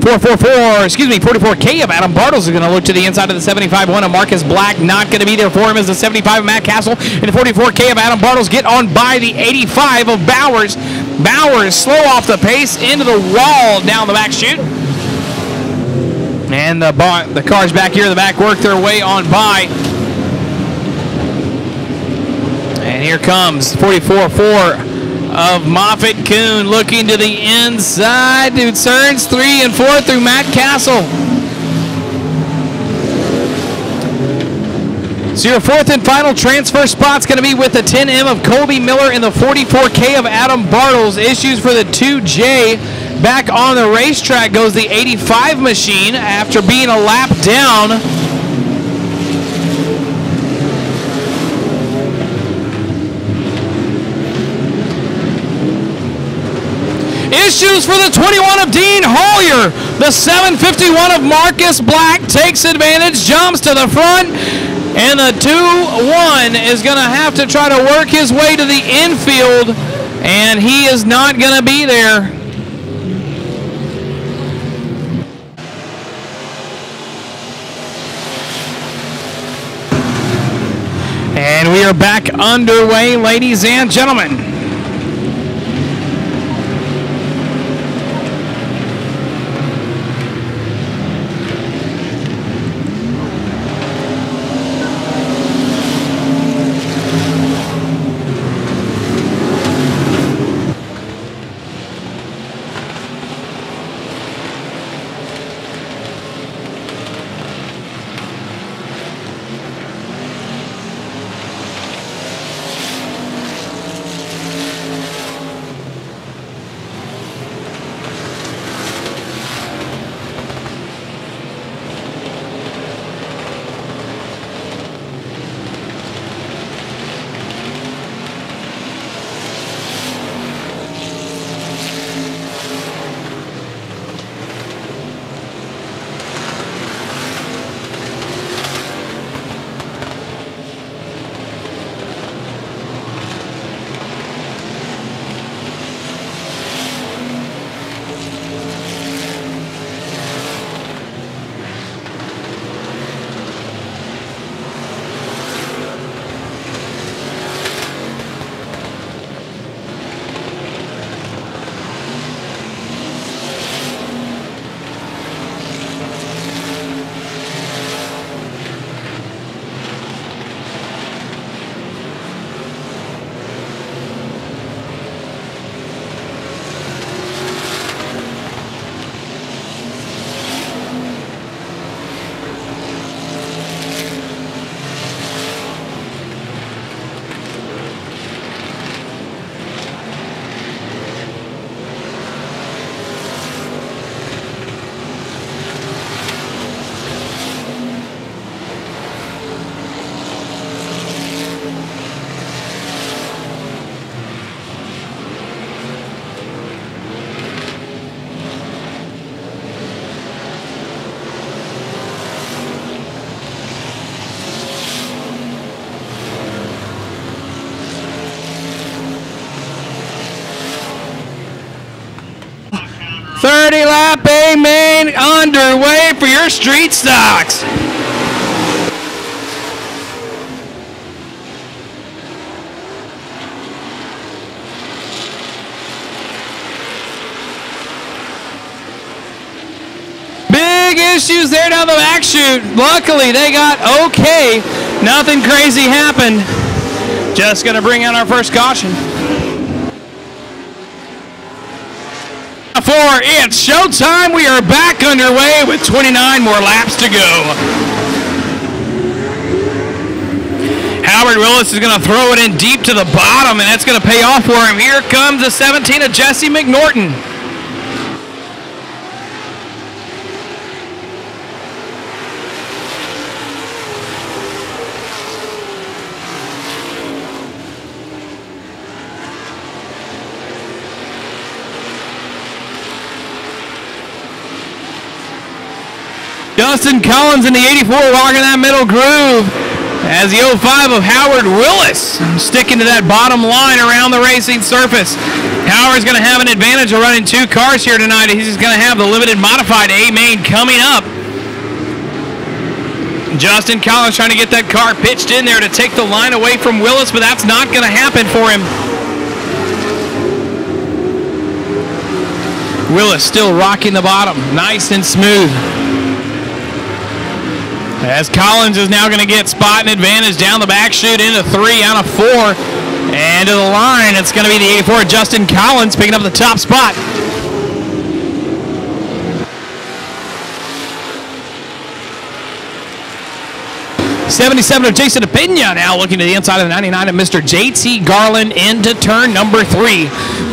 44K of Adam Bartles is going to look to the inside of the 75-1 of Marcus Black. Not going to be there for him as the 75 of Matt Castle. And the 44K of Adam Bartles get on by the 85 of Bowers. Bowers slow off the pace into the wall down the back chute. And the cars back here in the back work their way on by. And here comes 44-4 of Moffitt Kuhn looking to the inside. Dude turns 3 and 4 through Matt Castle. So your fourth and final transfer spot's going to be with the 10M of Colby Miller and the 44K of Adam Bartles. Issues for the 2J. Back on the racetrack goes the 85 machine after being a lap down. Issues for the 21 of Dean Hollier. The 751 of Marcus Black takes advantage, jumps to the front, and the 2-1 is going to have to try to work his way to the infield, and he is not going to be there. And we are back underway, ladies and gentlemen. Lap A main underway for your street stocks. Big issues there down the back chute. Luckily they got okay. Nothing crazy happened. Just gonna bring out our first caution. It's showtime. We are back underway with 29 more laps to go. Howard Willis is going to throw it in deep to the bottom, and that's going to pay off for him. Here comes the 17 of Jesse McNorton. Justin Collins in the 84 walking that middle groove as the 05 of Howard Willis sticking to that bottom line around the racing surface. Howard's going to have an advantage of running 2 cars here tonight. He's going to have the limited modified A-main coming up. Justin Collins trying to get that car pitched in there to take the line away from Willis, but that's not going to happen for him. Willis still rocking the bottom, nice and smooth. As Collins is now going to get spot and advantage down the back chute into 3 out of 4. And to the line, it's going to be the 84 Justin Collins picking up the top spot. '77 of Jason Pena now looking to the inside of the 99 of Mr. JT Garland into turn number 3.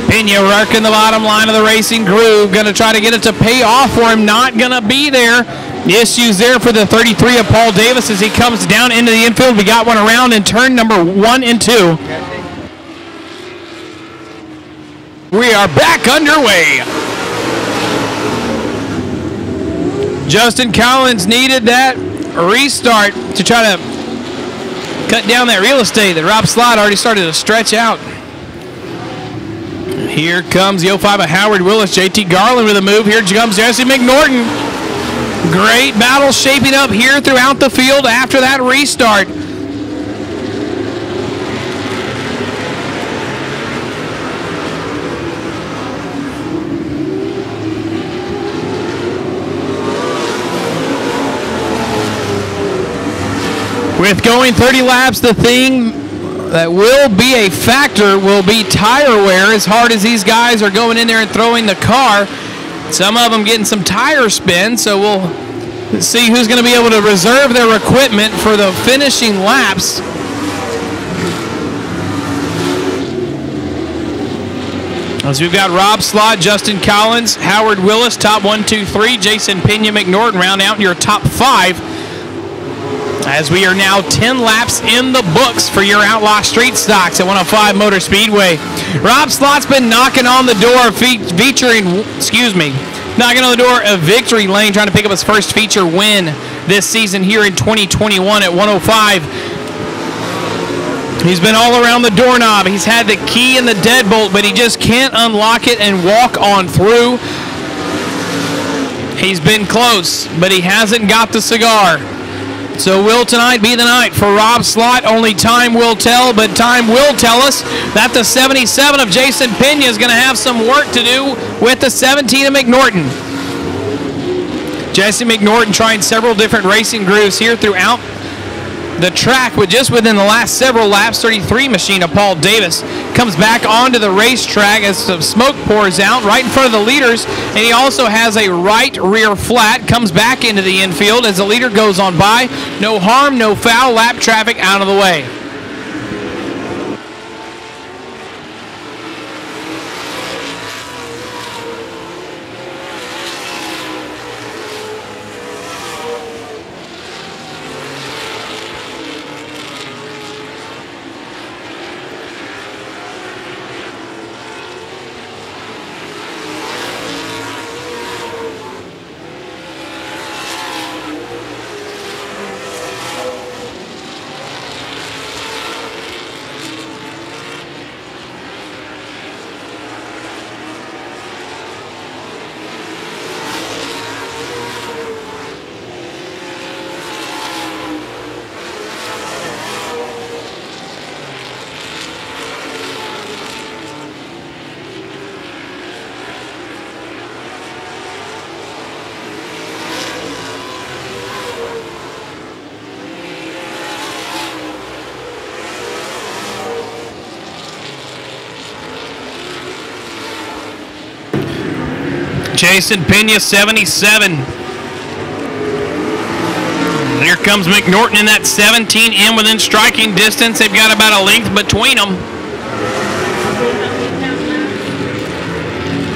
Pena working the bottom line of the racing groove. Going to try to get it to pay off for him. Not going to be there. The issues there for the 33 of Paul Davis as he comes down into the infield. We got one around in turn number 1 and 2. We are back underway. Justin Collins needed that restart to try to cut down that real estate that Rob Slott already started to stretch out. Here comes the 05 of Howard Willis. JT Garland with a move. Here comes Jesse McNorton. Great battle shaping up here throughout the field after that restart. With going 30 laps, the thing that will be a factor will be tire wear. As hard as these guys are going in there and throwing the car, some of them getting some tire spin, so we'll see who's going to be able to reserve their equipment for the finishing laps. As we've got Rob Slott, Justin Collins, Howard Willis, top 1, 2, 3, Jason Pena, McNorton round out your top 5. As we are now 10 laps in the books for your Outlaw Street Stocks at 105 Motor Speedway. Rob Slott's been knocking on the door knocking on the door of Victory Lane, trying to pick up his first feature win this season here in 2021 at 105. He's been all around the doorknob. He's had the key and the deadbolt, but he just can't unlock it and walk on through. He's been close, but he hasn't got the cigar. So will tonight be the night for Rob Slott? Only time will tell, but time will tell us that the 77 of Jason Pena is going to have some work to do with the 17 of McNorton. Jesse McNorton trying several different racing grooves here throughout the track, with just within the last several laps, 33 machine of Paul Davis comes back onto the racetrack as some smoke pours out right in front of the leaders, and he also has a right rear flat, comes back into the infield as the leader goes on by. No harm, no foul, lap traffic out of the way. Jason Pena, 77. Here comes McNorton in that 17 in within striking distance. They've got about a length between them.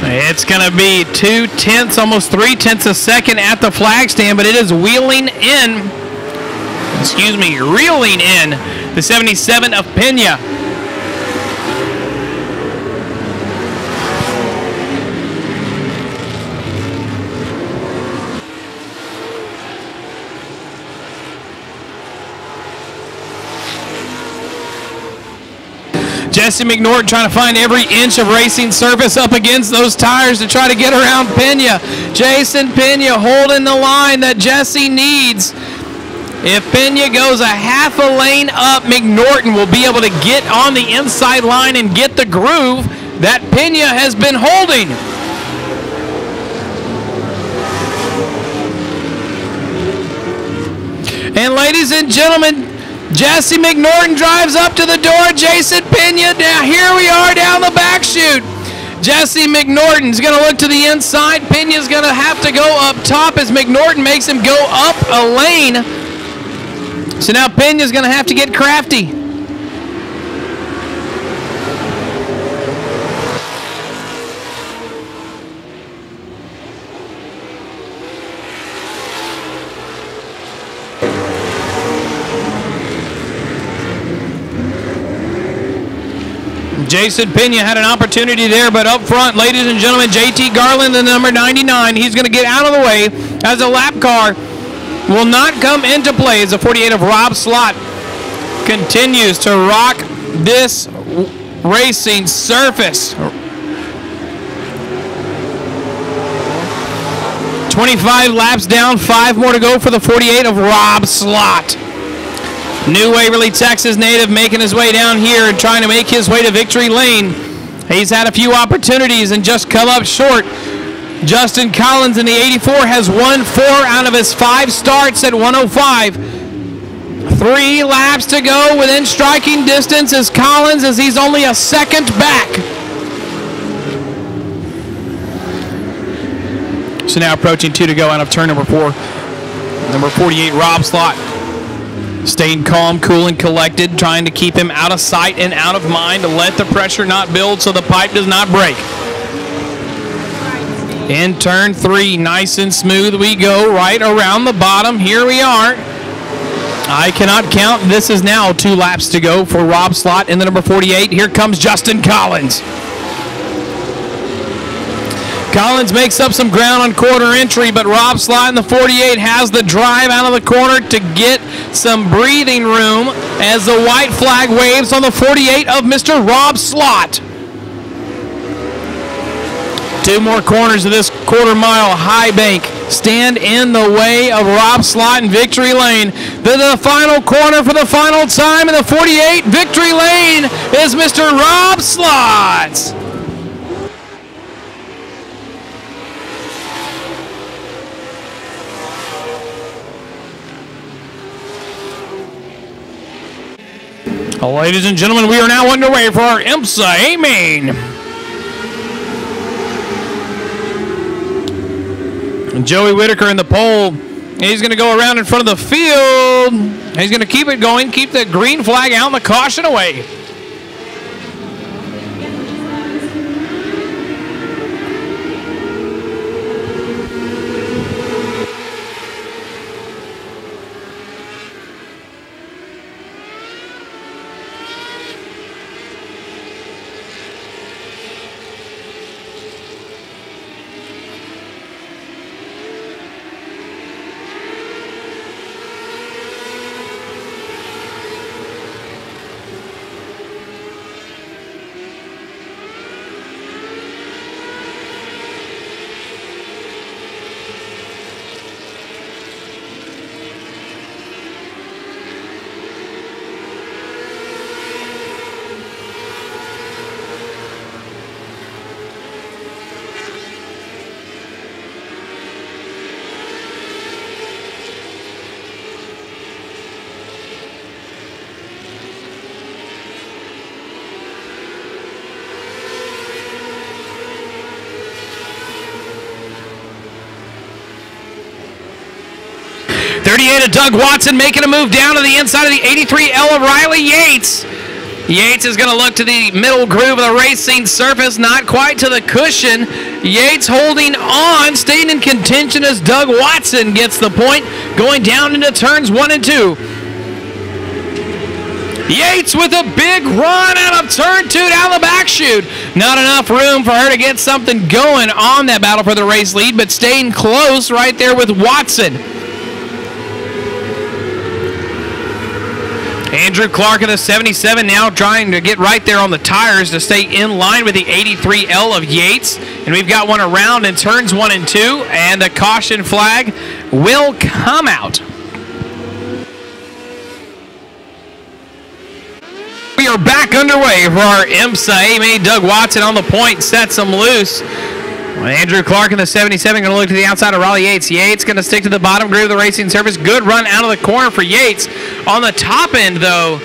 It's going to be 2/10, almost 3/10 a second at the flag stand, but it is reeling in the 77 of Pena. Jesse McNorton trying to find every inch of racing surface up against those tires to try to get around Pena. Jason Pena holding the line that Jesse needs. If Pena goes a half a lane up, McNorton will be able to get on the inside line and get the groove that Pena has been holding. And ladies and gentlemen, Jesse McNorton drives up to the door. Jason Pena, now here we are down the back chute. Jesse McNorton's going to look to the inside. Pena's going to have to go up top as McNorton makes him go up a lane. So now Pena's going to have to get crafty. Jason Pena had an opportunity there, but up front, ladies and gentlemen, JT Garland, the number 99, he's going to get out of the way as a lap car will not come into play as the 48 of Rob Slott continues to rock this racing surface. 25 laps down, 5 more to go for the 48 of Rob Slott. New Waverly, Texas native making his way down here and trying to make his way to victory lane. He's had a few opportunities and just come up short. Justin Collins in the 84 has won 4 out of his 5 starts at 105. 3 laps to go within striking distance as Collins, as he's only a second back. So now approaching 2 to go out of turn number 4. Number 48, Rob Slott. Staying calm, cool, and collected, trying to keep him out of sight and out of mind to let the pressure not build so the pipe does not break. In turn 3, nice and smooth we go right around the bottom. Here we are. I cannot count. This is now 2 laps to go for Rob Slott in the number 48. Here comes Justin Collins. Collins makes up some ground on quarter entry, but Rob Slott in the 48 has the drive out of the corner to get some breathing room as the white flag waves on the 48 of Mr. Rob Slott. 2 more corners of this quarter-mile high bank stand in the way of Rob Slott in victory lane. The final corner for the final time in the 48 victory lane is Mr. Rob Slott. Ladies and gentlemen, we are now underway for our IMSA A-Main. Joey Whitaker in the pole. He's going to go around in front of the field. He's going to keep it going, keep the green flag out and the caution away. 38 of Doug Watson making a move down to the inside of the 83L of Riley Yates. Yates is going to look to the middle groove of the racing surface, not quite to the cushion. Yates holding on, staying in contention as Doug Watson gets the point, going down into turns 1 and 2. Yates with a big run out of turn 2 down the back chute. Not enough room for her to get something going on that battle for the race lead, but staying close right there with Watson. Andrew Clark of the 77 now trying to get right there on the tires to stay in line with the 83L of Yates. And we've got one around in turns 1 and 2, and the caution flag will come out. We are back underway for our IMSA AMA. Doug Watson on the point, sets them loose. Andrew Clark in the 77 going to look to the outside of Riley Yates. Yates going to stick to the bottom groove of the racing surface. Good run out of the corner for Yates. On the top end, though,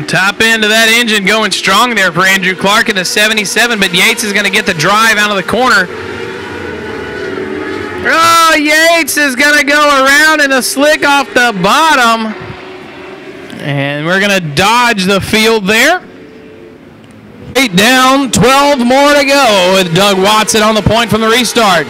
top end of that engine going strong there for Andrew Clark in the 77, but Yates is going to get the drive out of the corner. Oh, Yates is going to go around in a slick off the bottom. And we're going to dodge the field there. 8 down, 12 more to go with Doug Watson on the point from the restart.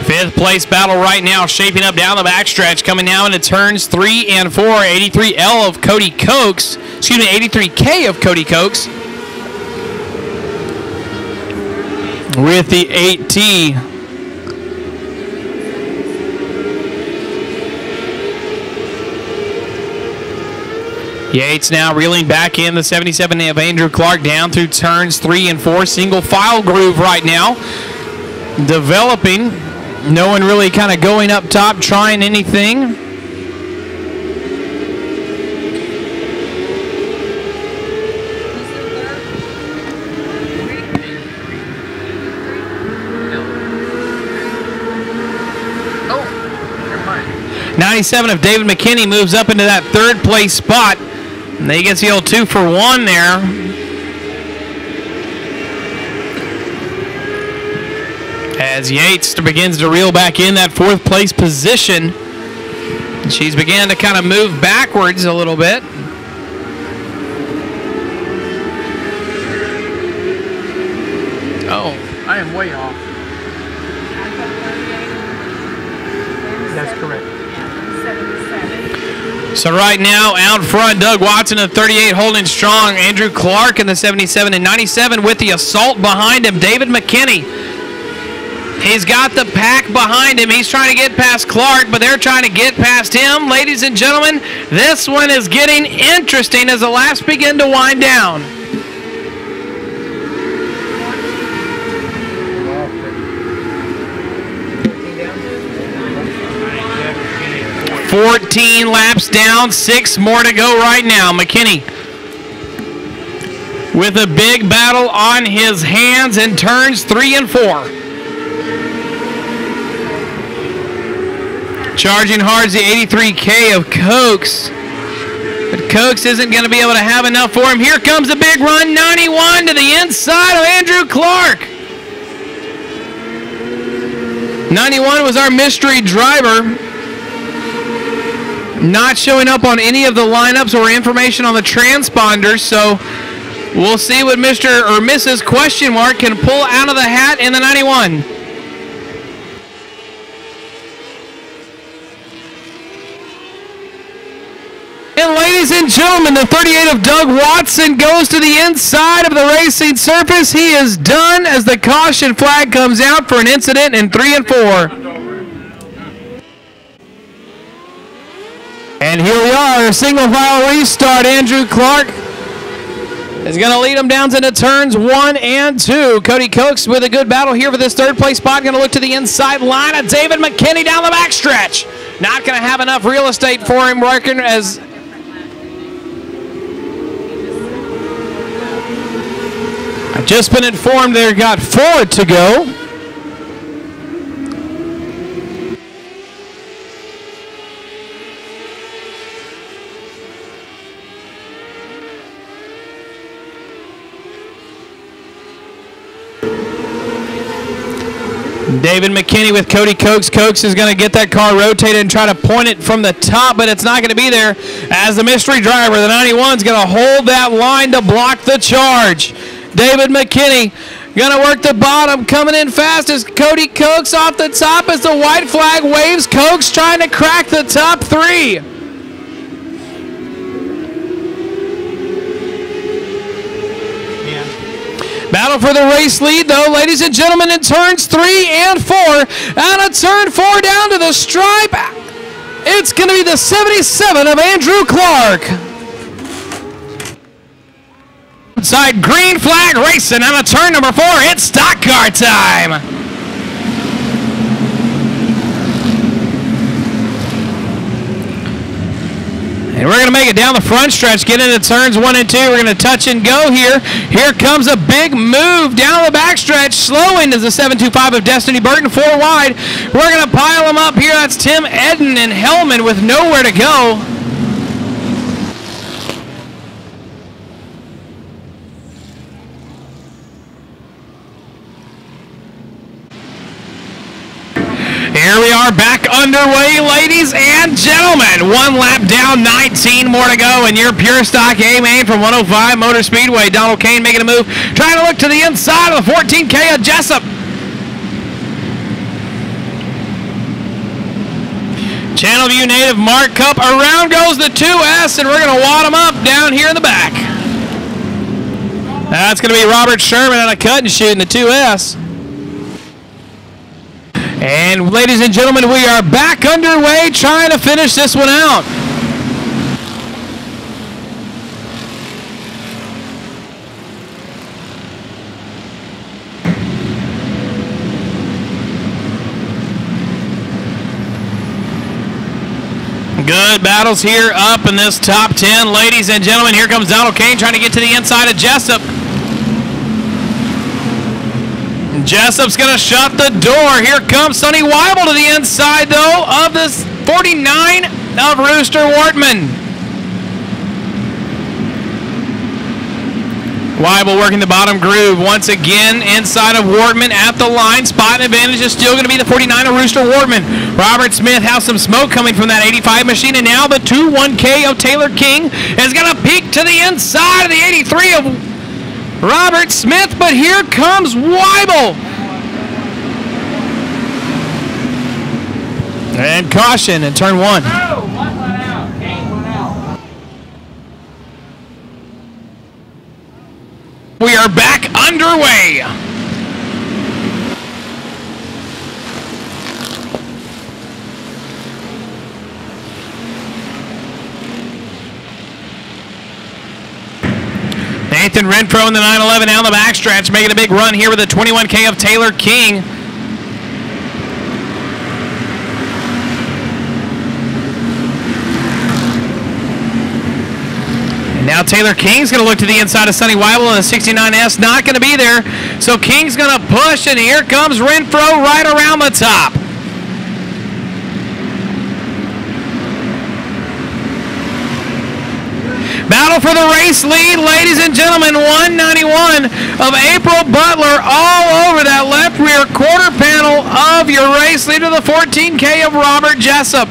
Fifth place battle right now shaping up down the backstretch, coming now into turns 3 and 4. 83L of Cody Cokes, 83K of Cody Cokes with the 8T. Yates now reeling back in the 77 of Andrew Clark down through turns 3 and 4. Single file groove right now. Developing. No one really kind of going up top, trying anything. Oh, 97 of David McKinney moves up into that third place spot. And he gets the old 2 for 1 there. As Yates begins to reel back in that 4th place position. She's began to kind of move backwards a little bit. Oh, I am way off. That's correct. So right now, out front, Doug Watson at 38 holding strong. Andrew Clark in the 77 and 97 with the assault behind him. David McKinney. He's got the pack behind him. He's trying to get past Clark, but they're trying to get past him. Ladies and gentlemen, this one is getting interesting as the laps begin to wind down. 14 laps down, 6 more to go right now. McKinney with a big battle on his hands in turns 3 and 4. Charging hard is the 83K of Cokes. But Cokes isn't going to be able to have enough for him. Here comes a big run, 91 to the inside of Andrew Clark. 91 was our mystery driver. Not showing up on any of the lineups or information on the transponders, so we'll see what Mr. or Mrs. Question Mark can pull out of the hat in the 91. And ladies and gentlemen, the 38 of Doug Watson goes to the inside of the racing surface. He is done as the caution flag comes out for an incident in 3 and 4. And here we are, a single file restart. Andrew Clark is going to lead them down into turns 1 and 2. Cody Cokes with a good battle here for this 3rd place spot. Going to look to the inside line of David McKinney down the backstretch. Not going to have enough real estate for him, working as I've just been informed they've got 4 to go. David McKinney with Cody Cokes. Cokes is going to get that car rotated and try to point it from the top, but it's not going to be there as the mystery driver, the 91, is going to hold that line to block the charge. David McKinney going to work the bottom, coming in fast as Cody Cokes off the top as the white flag waves. Cokes trying to crack the top 3. Battle for the race lead, though, ladies and gentlemen, in turns 3 and 4. Out of turn 4 down to the stripe, it's going to be the 77 of Andrew Clark. Inside green flag racing out of turn number 4. It's stock car time. And we're going to make it down the front stretch, get into turns 1 and 2. We're going to touch and go here. Here comes a big move down the back stretch. Slow into the 725 of Destiny Burton, 4 wide. We're going to pile them up here. That's Tim Eden and Hellman with nowhere to go. Here we are back underway, ladies and gentlemen. 1 lap down, 19 more to go, and your pure stock A-Main from 105 Motor Speedway. Donald Kane making a move, trying to look to the inside of the 14K of Jessup. Channelview native Mark Cup. Around goes the 2S, and we're going to wad them up down here in the back. That's going to be Robert Sherman on a cut and shoot in the 2S. And ladies and gentlemen, we are back underway trying to finish this one out. Good battles here up in this top 10. Ladies and gentlemen, here comes Donald Kane trying to get to the inside of Jessup. Jessup's going to shut the door. Here comes Sonny Weibel to the inside, though, of this 49 of Rooster Wortman. Weibel working the bottom groove once again inside of Wortman at the line. Spot and advantage is still going to be the 49 of Rooster Wortman. Robert Smith has some smoke coming from that 85 machine, and now the 2-1K of Taylor King is going to peek to the inside of the 83 of Robert Smith, but here comes Weibel. And caution in turn 1. No, one went out. Kane went out. We are back underway. Nathan Renfro in the 911 down the backstretch, making a big run here with a 21K of Taylor King. And now Taylor King's going to look to the inside of Sonny Weibel, and the 69S not going to be there. So King's going to push, and here comes Renfro right around the top. Battle for the race lead, ladies and gentlemen. 191 of April Butler all over that left rear quarter panel of your race leader, the 14K of Robert Jessup.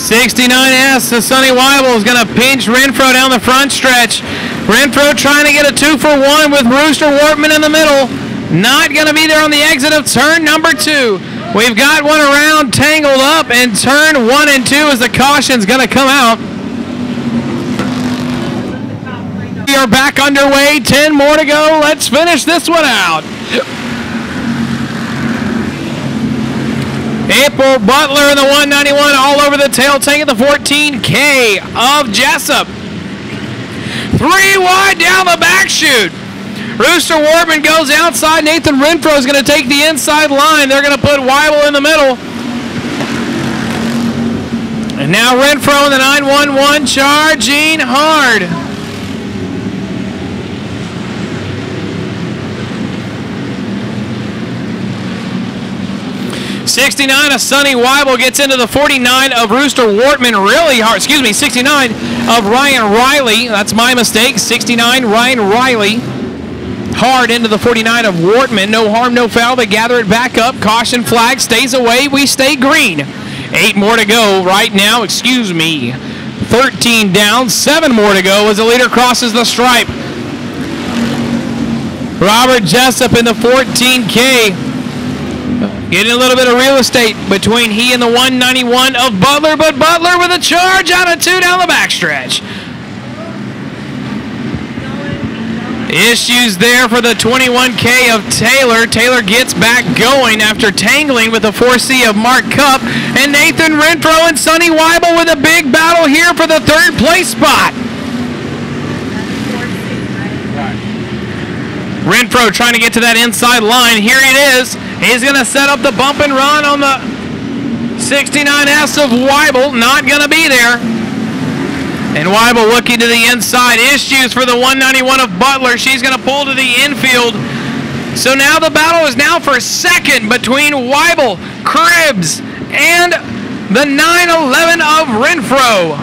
'69S, the Sonny Weibel is going to pinch Renfro down the front stretch. Renfro trying to get a 2-for-1 with Rooster Wortman in the middle. Not going to be there on the exit of turn number 2. We've got one around tangled up in turn 1 and 2 as the caution's going to come out. We are back underway, 10 more to go. Let's finish this one out. April Butler in the 191 all over the tail tank of the 14K of Jessup. 3 wide down the back chute. Rooster Wortman goes outside. Nathan Renfro is going to take the inside line. They're going to put Weibel in the middle. And now Renfro in the 911 charging hard. '69 of Sonny Weibel gets into the 49 of Rooster Wortman really hard. 69 of Ryan Riley. That's my mistake. 69 Ryan Riley. Hard into the 49 of Wortman. No harm, no foul. They gather it back up. Caution flag stays away. We stay green. 8 more to go right now. 13 down. 7 more to go as the leader crosses the stripe. Robert Jessup in the 14K. Getting a little bit of real estate between he and the 191 of Butler, but Butler with a charge out of 2 down the backstretch. Issues there for the 21K of Taylor. Taylor gets back going after tangling with the 4C of Mark Cup. And Nathan Renfro and Sonny Weibel with a big battle here for the 3rd place spot. Renfro trying to get to that inside line. Here it is. He's going to set up the bump and run on the 69S of Weibel. Not going to be there. And Weibel looking to the inside. Issues for the 191 of Butler. She's going to pull to the infield. So now the battle is now for 2nd between Weibel, Cribbs, and the 911 of Renfro.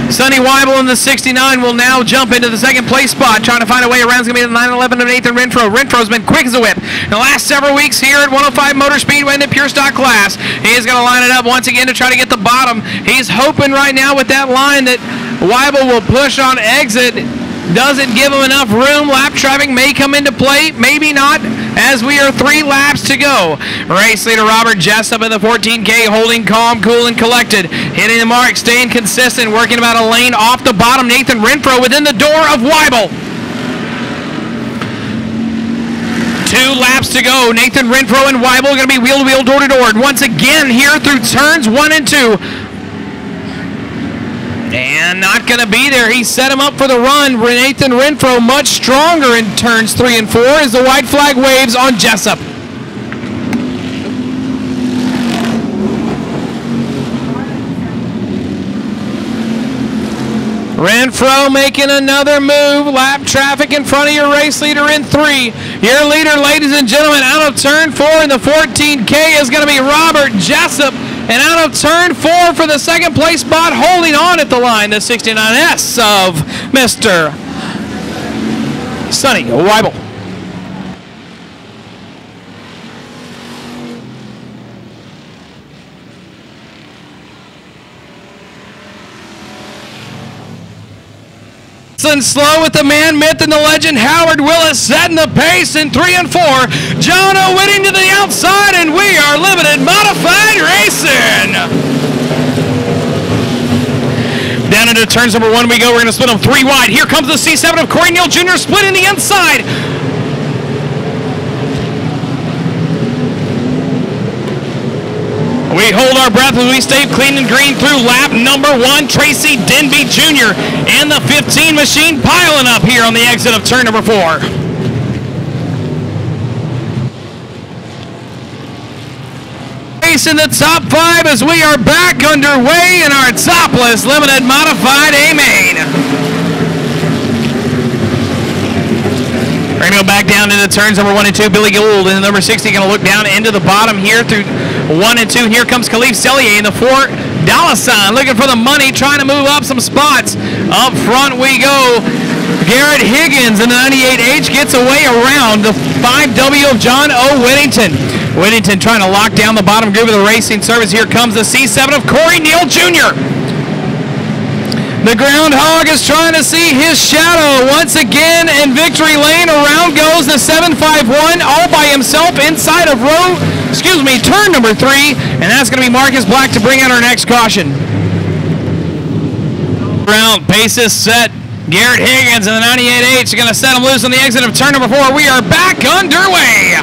Sonny Weibel in the 69 will now jump into the 2nd place spot, trying to find a way around. It's going to be the 911 of Nathan Renfro. Renfro's been quick as a whip in the last several weeks here at 105 Motor Speedway in the pure stock class. He's going to line it up once again to try to get the bottom. He's hoping right now with that line that Weibel will push on exit. Doesn't give him enough room. Lap traffic may come into play, maybe not, as we are 3 laps to go. Race leader Robert Jessup in the 14K, holding calm, cool, and collected. Hitting the mark, staying consistent, working about a lane off the bottom. Nathan Renfro within the door of Weibel. 2 laps to go. Nathan Renfro and Weibel going to be wheel-to-wheel, door-to-door. Once again here through turns 1 and 2. And not going to be there. He set him up for the run. Nathan Renfro much stronger in turns 3 and 4 as the white flag waves on Jessup. Renfro making another move. Lap traffic in front of your race leader in 3. Your leader, ladies and gentlemen, out of turn 4 in the 14K is going to be Robert Jessup. And out of turn 4 for the 2nd place spot, holding on at the line, the 69S of Mr. Sonny Weibel. And slow with the man, myth, and the legend, Howard Willis setting the pace in 3 and 4. John O. Whitting to the outside, and we are limited modified racing. Down into turns number 1 we go. We're going to split them 3 wide. Here comes the C7 of Corey Neal Jr. splitting the inside. We hold our breath as we stay clean and green through lap number 1. Tracy Denby Jr. and the 15 machine piling up here on the exit of turn number 4. Race in the top 5 as we are back underway in our topless limited modified A-Main. We're going to go back down into turns number 1 and 2. Billy Gould in the number 60 going to look down into the bottom here through 1 and 2. Here comes Khalif Sellier in the $4 sign, looking for the money, trying to move up some spots. Up front we go. Garrett Higgins in the 98H gets away around the 5W of John O. Whittington. Whittington trying to lock down the bottom group of the racing service. Here comes the C7 of Corey Neal Jr. The groundhog is trying to see his shadow once again in victory lane. Around goes the 751 all by himself inside of turn number 3, and that's going to be Marcus Black to bring out our next caution. Round, pace is set. Garrett Higgins in the 98H is going to set him loose on the exit of turn number 4. We are back underway.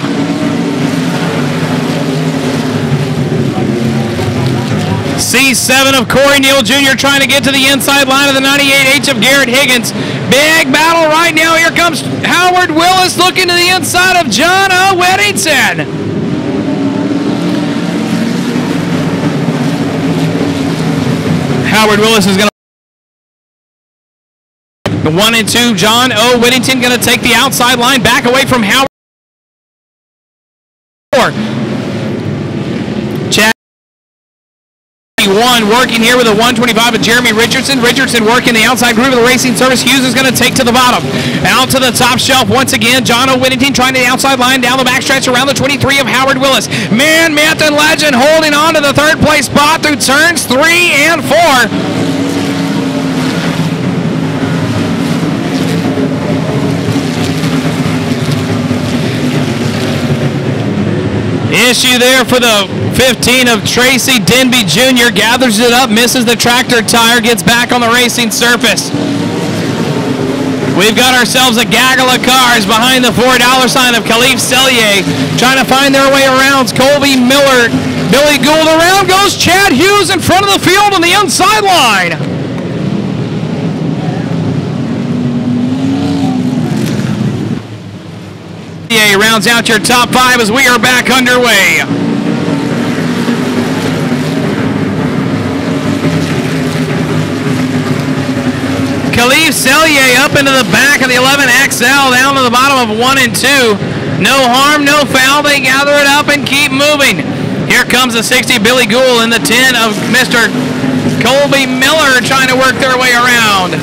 C7 of Corey Neal Jr. trying to get to the inside line of the 98H of Garrett Higgins. Big battle right now. Here comes Howard Willis looking to the inside of John O. Whittington. Howard Willis is going to. The 1 and 2, John O. Whittington going to take the outside line, back away from Howard. Chad 1 working here with a 125 of Jeremy Richardson. Richardson working the outside groove of the Racing Service. Hughes is going to take to the bottom. Out to the top shelf once again. John O. Whittington trying to the outside line down the backstretch around the 23 of Howard Willis. Man, myth, and legend holding on to the third place spot through turns 3 and 4. Issue there for the 15 of Tracy Denby Jr. Gathers it up, misses the tractor tire, gets back on the racing surface. We've got ourselves a gaggle of cars behind the $4 sign of Khalif Sellier trying to find their way around. Colby Miller, Billy Gould. Around goes Chad Hughes in front of the field on the inside line. Rounds out your top 5 as we are back underway. Khalif Sellier up into the back of the 11XL, down to the bottom of 1 and 2. No harm, no foul. They gather it up and keep moving. Here comes the 60 Billy Gould and the 10 of Mr. Colby Miller trying to work their way around.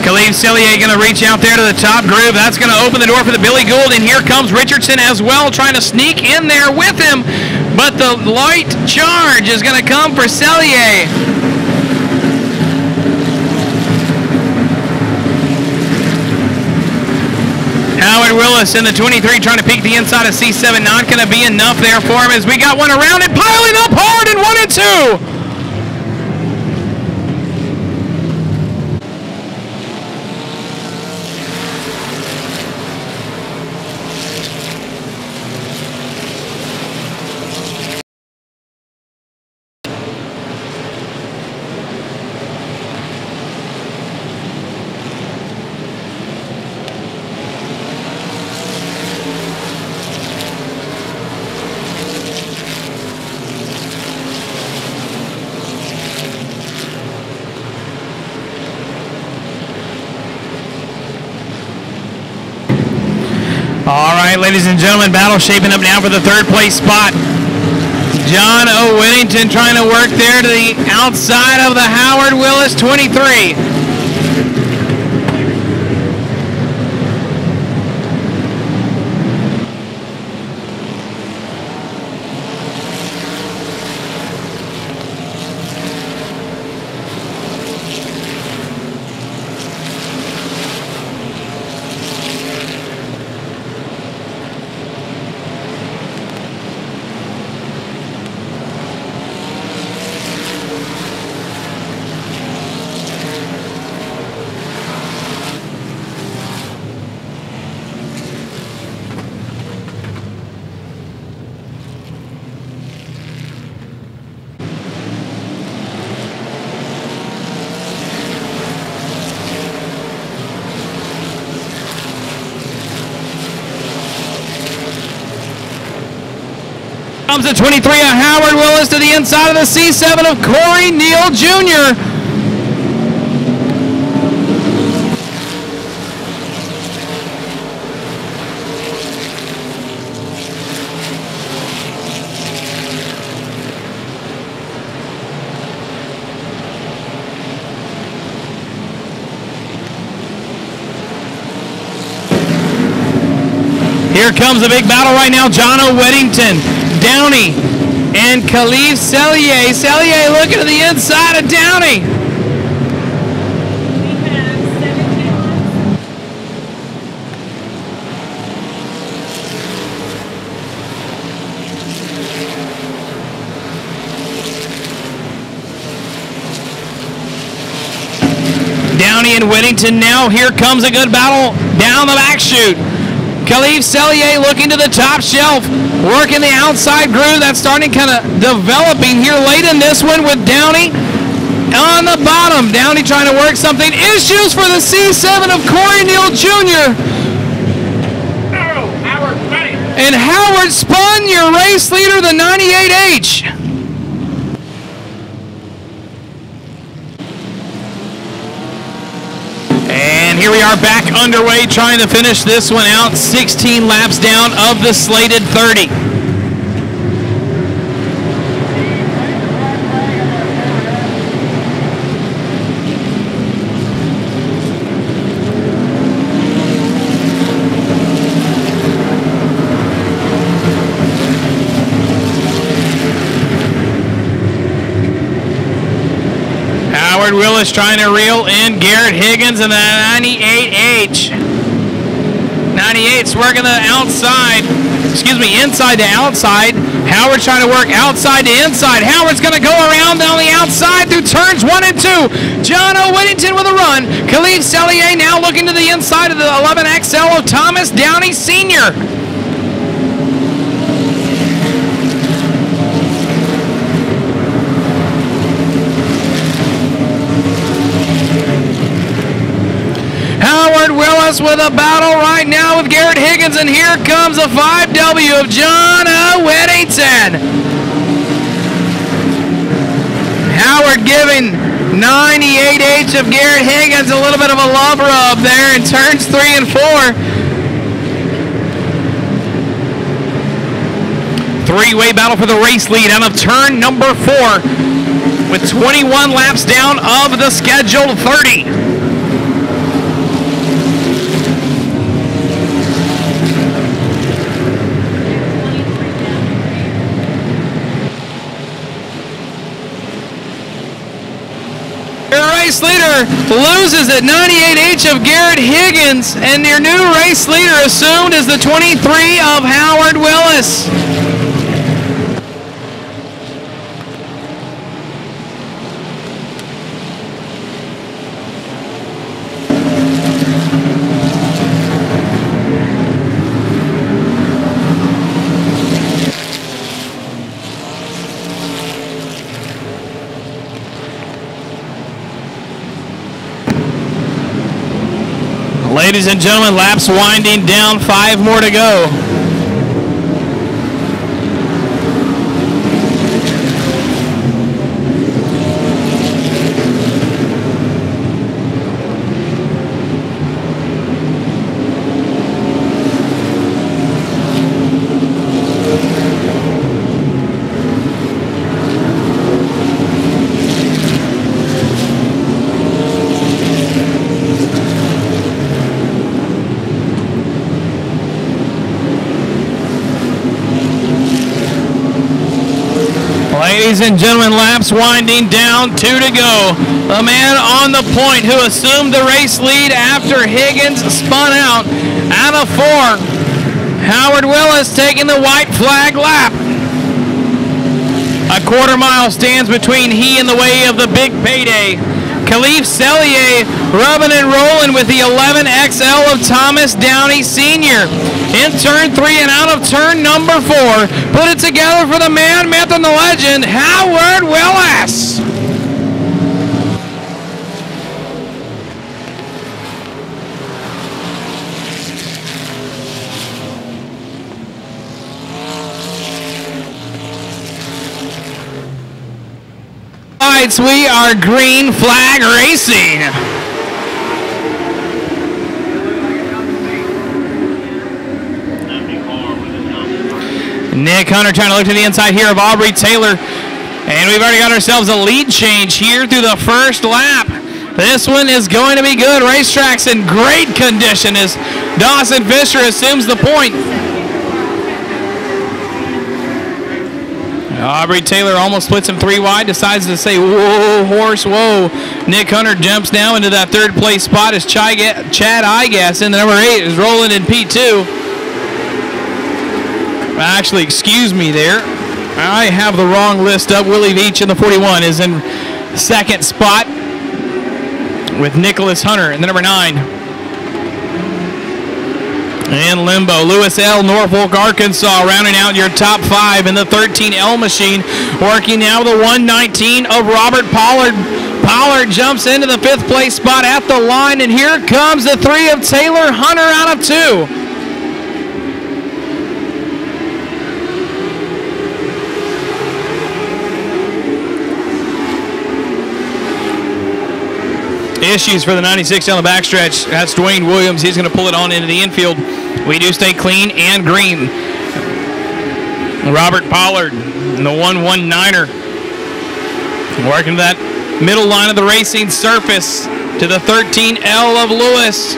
Khalif Sellier going to reach out there to the top groove. That's going to open the door for the Billy Gould, and here comes Richardson as well, trying to sneak in there with him, but the light charge is going to come for Sellier. Howard Willis in the 23 trying to peek the inside of C7. Not going to be enough there for him as we got one around it, piling up hard in 1 and 2. All right, ladies and gentlemen, battle shaping up now for the third place spot. John O. Whittington trying to work there to the outside of the Howard Willis 23. Comes the 23 of Howard Willis to the inside of the C7 of Corey Neal Jr. Here comes a big battle right now. John O. Whittington, Downey, and Khalif Sellier. Sellier looking to the inside of Downey. Downey and Whittington now. Here comes a good battle down the back chute. Khalif Sellier looking to the top shelf, working the outside groove. That's starting kind of developing here late in this one with Downey on the bottom. Downey trying to work something. Issues for the C7 of Corey Neal Jr. And Howard spun your race leader, the 98H. And here we are back underway, trying to finish this one out. 16 laps down of the slated 30. Willis trying to reel in Garrett Higgins and the 98H. 98's working the outside, inside to outside. Howard's trying to work outside to inside. Howard's going to go around on the outside through turns 1 and 2. John O. Whittington with a run. Khalif Sellier now looking to the inside of the 11XL of Thomas Downey Sr. Howard Willis with a battle right now with Garrett Higgins, and here comes a 5W of John O. Whittington. Howard giving 98H of Garrett Higgins a little bit of a love rub there in turns 3 and 4. Three-way battle for the race lead out of turn number 4 with 21 laps down of the scheduled 30. Race leader loses at 98H of Garrett Higgins, and your new race leader assumed is the 23 of Howard Willis. Ladies and gentlemen, laps winding down, 5 more to go. Ladies and gentlemen, laps winding down, 2 to go. The man on the point who assumed the race lead after Higgins spun out of 4. Howard Willis taking the white flag lap. A quarter mile stands between he and the way of the big payday. Khalif Sellier rubbing and rolling with the 11XL of Thomas Downey Sr. in turn 3 and out of turn number 4. Put it together for the man, myth, and the legend, Howard Willis. We are green flag racing. Nick Hunter trying to look to the inside here of Aubrey Taylor. And we've already got ourselves a lead change here through the first lap. This one is going to be good. Racetrack's in great condition as Dawson Fisher assumes the point. Aubrey Taylor almost splits him 3 wide, decides to say, whoa, horse, whoa. Nick Hunter jumps now into that 3rd place spot as Chad Igas in the number 8 is rolling in P2. Actually, excuse me there. I have the wrong list up. Willie Veach in the 41 is in 2nd spot with Nicholas Hunter in the number 9. In limbo, Lewis L., Norfolk, Arkansas, rounding out your top 5 in the 13L machine. Working now the 119 of Robert Pollard. Pollard jumps into the 5th place spot at the line, and here comes the 3 of Taylor Hunter out of 2. Issues for the 96 on the backstretch. That's Dwayne Williams. He's going to pull it on into the infield. We do stay clean and green. Robert Pollard, the 119er, working that middle line of the racing surface to the 13L of Lewis.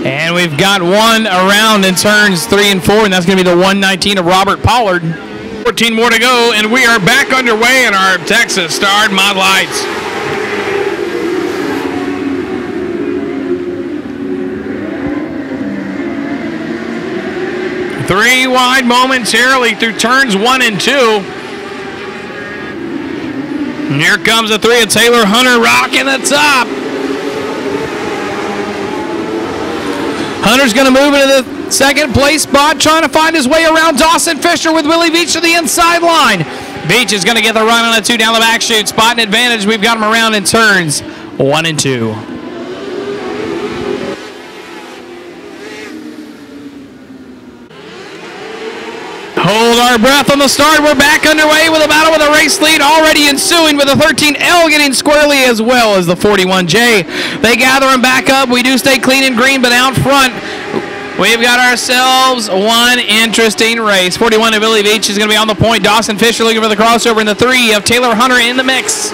And we've got one around in turns 3 and 4, and that's going to be the 119 of Robert Pollard. 14 more to go, and we are back underway in our Texas Starred Mod Lights. Three wide momentarily through turns 1 and 2. And here comes the 3 of Taylor Hunter rocking the top. Hunter's going to move into the 2nd place spot, trying to find his way around Dawson Fisher with Willie Beach to the inside line. Beach is going to get the run on a 2 down the back chute. Spot and advantage. We've got him around in turns 1 and 2. Hold our breath on the start. We're back underway with a battle with a race lead already ensuing, with the 13L getting squarely as well as the 41J. They gather him back up. We do stay clean and green, but out front, we've got ourselves one interesting race. 41 of Billy Beach is going to be on the point. Dawson Fisher looking for the crossover, and the 3 of Taylor Hunter in the mix.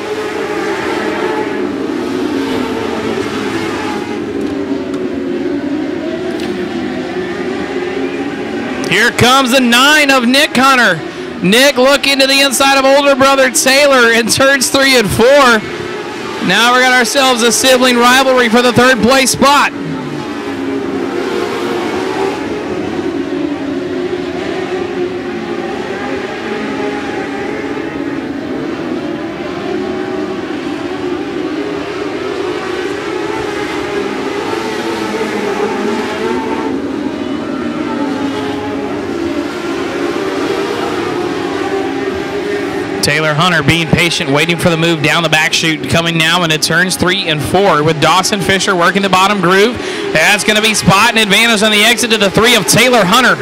Here comes the 9 of Nick Hunter. Nick looking to the inside of older brother Taylor in turns 3 and 4. Now we got ourselves a sibling rivalry for the 3rd place spot. Taylor Hunter being patient, waiting for the move down the back chute, coming now into turns 3 and 4 with Dawson Fisher working the bottom groove. That's going to be spot and advantage on the exit to the 3 of Taylor Hunter.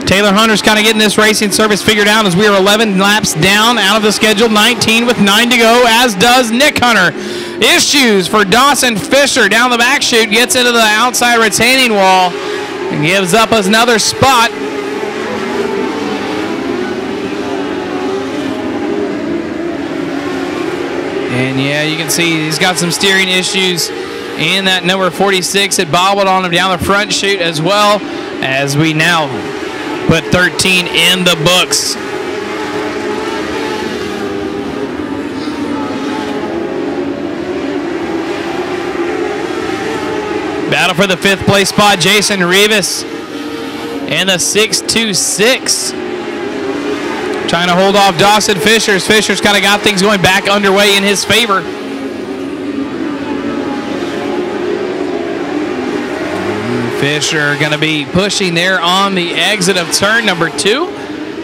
Taylor Hunter's kind of getting this racing service figured out as we are 11 laps down out of the schedule, 19 with 9 to go, as does Nick Hunter. Issues for Dawson Fisher down the back chute, gets into the outside retaining wall and gives up another spot. And yeah, you can see he's got some steering issues in that number 46. It bobbled on him down the front chute, as well as we now put 13 in the books. Battle for the 5th place spot, Jason Rivas in the 626. Trying to hold off Dawson Fisher. Fisher's kind of got things going back underway in his favor. Fisher going to be pushing there on the exit of turn number 2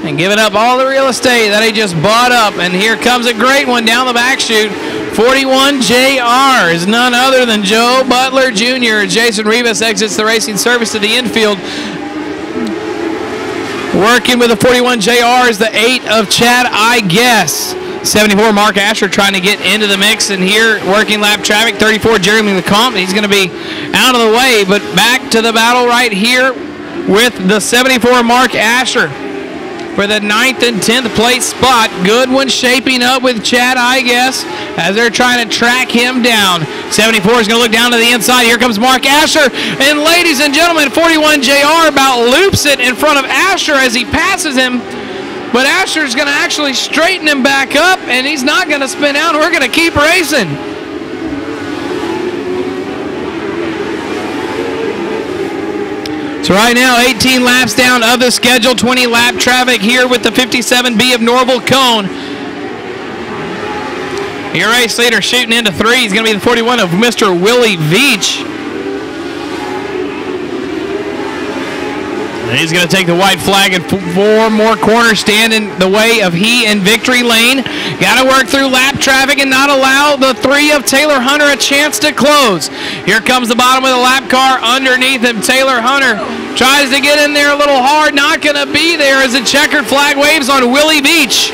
and giving up all the real estate that he just bought up. And here comes a great one down the back chute. 41 JR is none other than Joe Butler Jr. Jason Rivas exits the racing service to the infield. Working with the 41 JR is the 8 of Chad, I guess. 74 Mark Asher trying to get into the mix, and here working lap traffic, 34 Jeremy LeCompte. He's going to be out of the way, but back to the battle right here with the 74 Mark Asher for the 9th and 10th place spot. Good one shaping up with Chad, I guess, as they're trying to track him down. 74 is going to look down to the inside. Here comes Mark Asher. And ladies and gentlemen, 41 JR about loops it in front of Asher as he passes him. But Asher's going to actually straighten him back up, and he's not going to spin out. We're going to keep racing. So right now, 18 laps down of the schedule, 20 lap traffic here with the 57B of Norval Cone. Your race leader shooting into 3 is going to be the 41 of Mr. Willie Veach. And he's going to take the white flag, and 4 more corners stand in the way of he and Victory Lane. Got to work through lap traffic and not allow the 3 of Taylor Hunter a chance to close. Here comes the bottom of the lap car underneath him. Taylor Hunter tries to get in there a little hard. Not going to be there as the checkered flag waves on Willie Beach.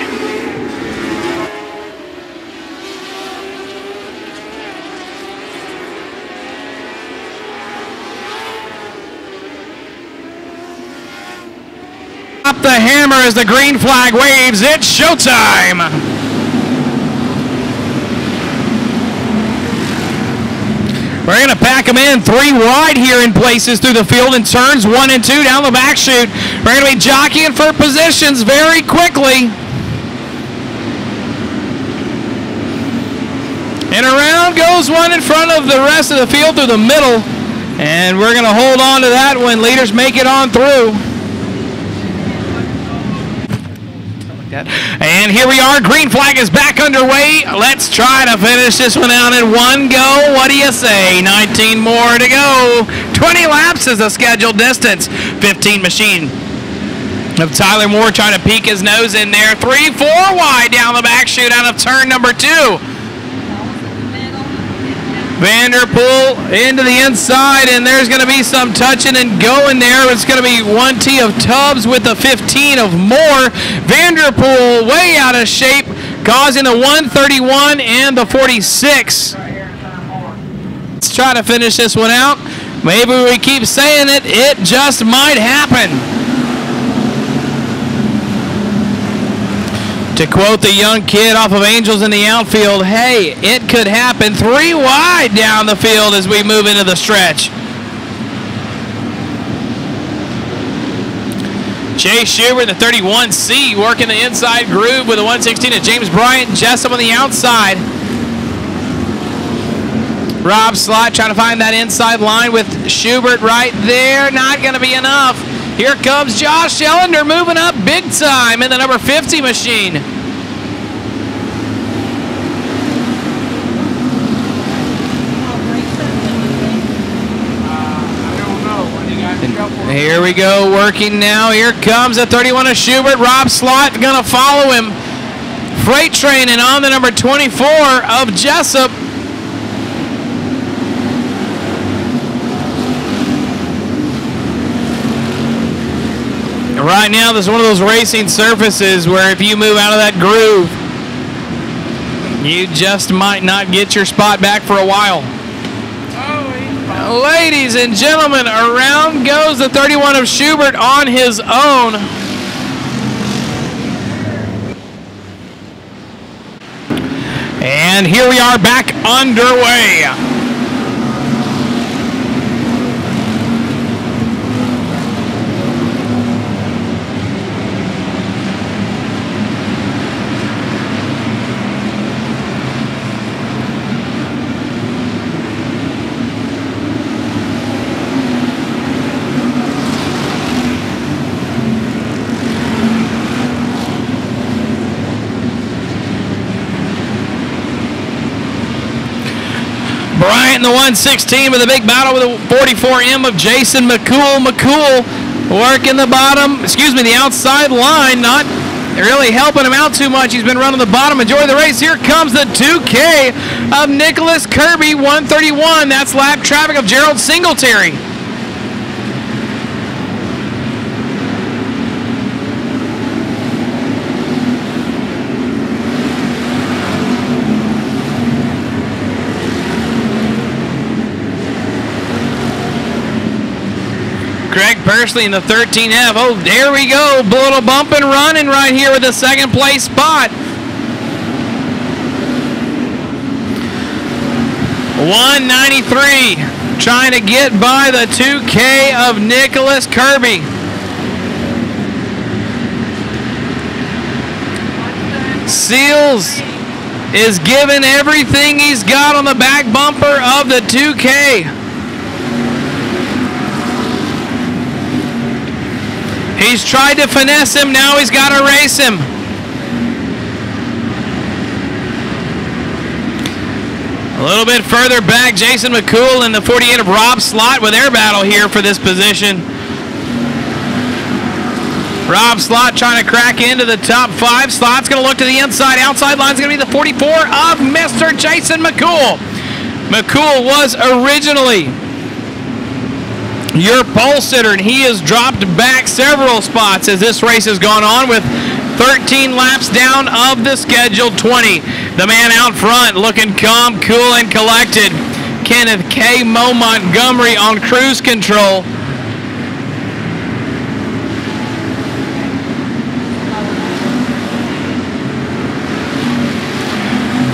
Up the hammer as the green flag waves. It's showtime. We're going to pack them in 3 wide here in places through the field in turns 1 and 2 down the back chute. We're going to be jockeying for positions very quickly. And around goes one in front of the rest of the field through the middle. And we're going to hold on to that when leaders make it on through. And here we are. Green flag is back underway. Let's try to finish this one out in one go. What do you say? 19 more to go. 20 laps is the scheduled distance. 15 machine of Tyler Moore trying to peek his nose in there. 3-4 wide down the back chute out of turn number 2. Vanderpool into the inside, and there's going to be some touching and going there. It's going to be 1T of Tubbs with the 15 of Moore. Vanderpool way out of shape, causing the 131 and the 46. Let's try to finish this one out. Maybe we keep saying it. It just might happen. To quote the young kid off of Angels in the Outfield, hey, it could happen. 3 wide down the field as we move into the stretch. Chase Schubert, the 31C, working the inside groove with the 116 of James Bryant. Jessup on the outside. Rob Slott trying to find that inside line with Schubert right there. Not going to be enough. Here comes Josh Ellender moving up big time in the number 50 machine. Here we go, working now. Here comes the 31 of Schubert. Rob Slott going to follow him. Freight train and on the number 24 of Jessup. Right now, this is one of those racing surfaces where if you move out of that groove, you just might not get your spot back for a while. Ladies and gentlemen, around goes the 31 of Schubert on his own. And here we are back underway. Bryant in the 116 with a big battle with the 44M of Jason McCool. McCool working the bottom, the outside line, not really helping him out too much. He's been running the bottom majority of the race. Here comes the 2K of Nicholas Kirby, 131. That's lap traffic of Gerald Singletary. Greg Persley in the 13F. Oh, there we go. A little bump and running right here with the second place spot. 193 trying to get by the 2K of Nicholas Kirby. Seals is giving everything he's got on the back bumper of the 2K. He's tried to finesse him. Now he's got to race him. A little bit further back, Jason McCool and the 48 of Rob Slott with their battle here for this position. Rob Slott trying to crack into the top 5. Slott's going to look to the inside. Outside line's going to be the 44 of Mr. Jason McCool. McCool was originally your pole sitter, and he has dropped back several spots as this race has gone on with 13 laps down of the scheduled 20. The man out front looking calm, cool, and collected. Kenneth K. Mo Montgomery on cruise control.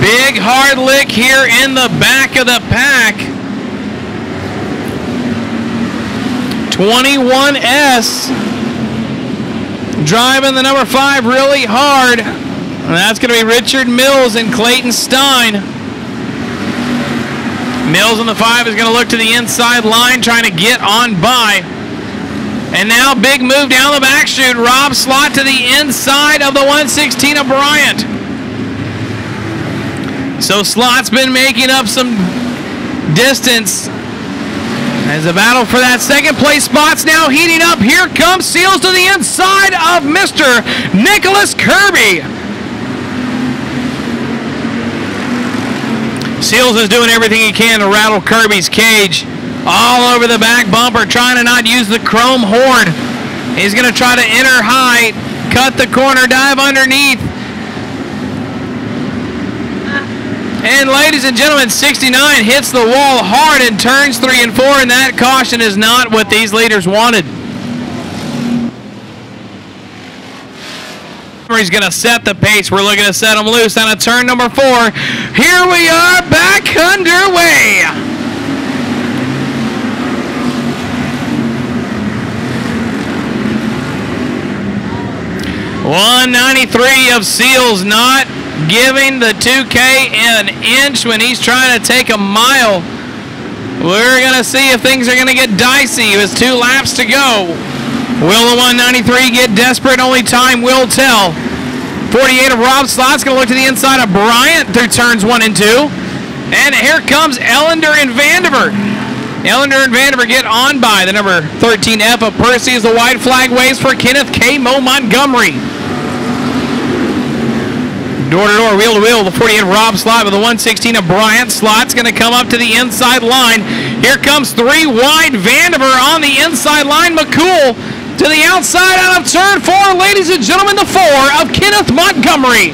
Big hard lick here in the back of the pack. 21S driving the number 5 really hard. And that's going to be Richard Mills and Clayton Stein. Mills on the 5 is going to look to the inside line, trying to get on by. And now big move down the back chute. Rob Slott to the inside of the 116 of Bryant. So Slott's been making up some distance as the battle for that second place spot's now heating up. Here comes Seals to the inside of Mr. Nicholas Kirby. Seals is doing everything he can to rattle Kirby's cage. All over the back bumper, trying to not use the chrome horn. He's going to try to enter high, cut the corner, dive underneath. And ladies and gentlemen, 69 hits the wall hard in turns 3 and 4, and that caution is not what these leaders wanted. He's going to set the pace. We're looking to set him loose on a turn number 4. Here we are, back underway. .193 of Seals, not giving the 2K an inch when he's trying to take a mile. We're going to see if things are going to get dicey. It was 2 laps to go. Will the 193 get desperate? Only time will tell. 48 of Rob Slott's going to look to the inside of Bryant through turns 1 and 2. And here comes Ellender and Vandiver. Ellender and Vandiver get on by the number 13F of Percy as the white flag waves for Kenneth K. Mo Montgomery. Door to door, wheel to wheel, the 48 of Rob Slott with the 116 of Bryant. Slott's going to come up to the inside line. Here comes 3 wide. Vandiver on the inside line. McCool to the outside out of turn 4. Ladies and gentlemen, the 4 of Kenneth Montgomery.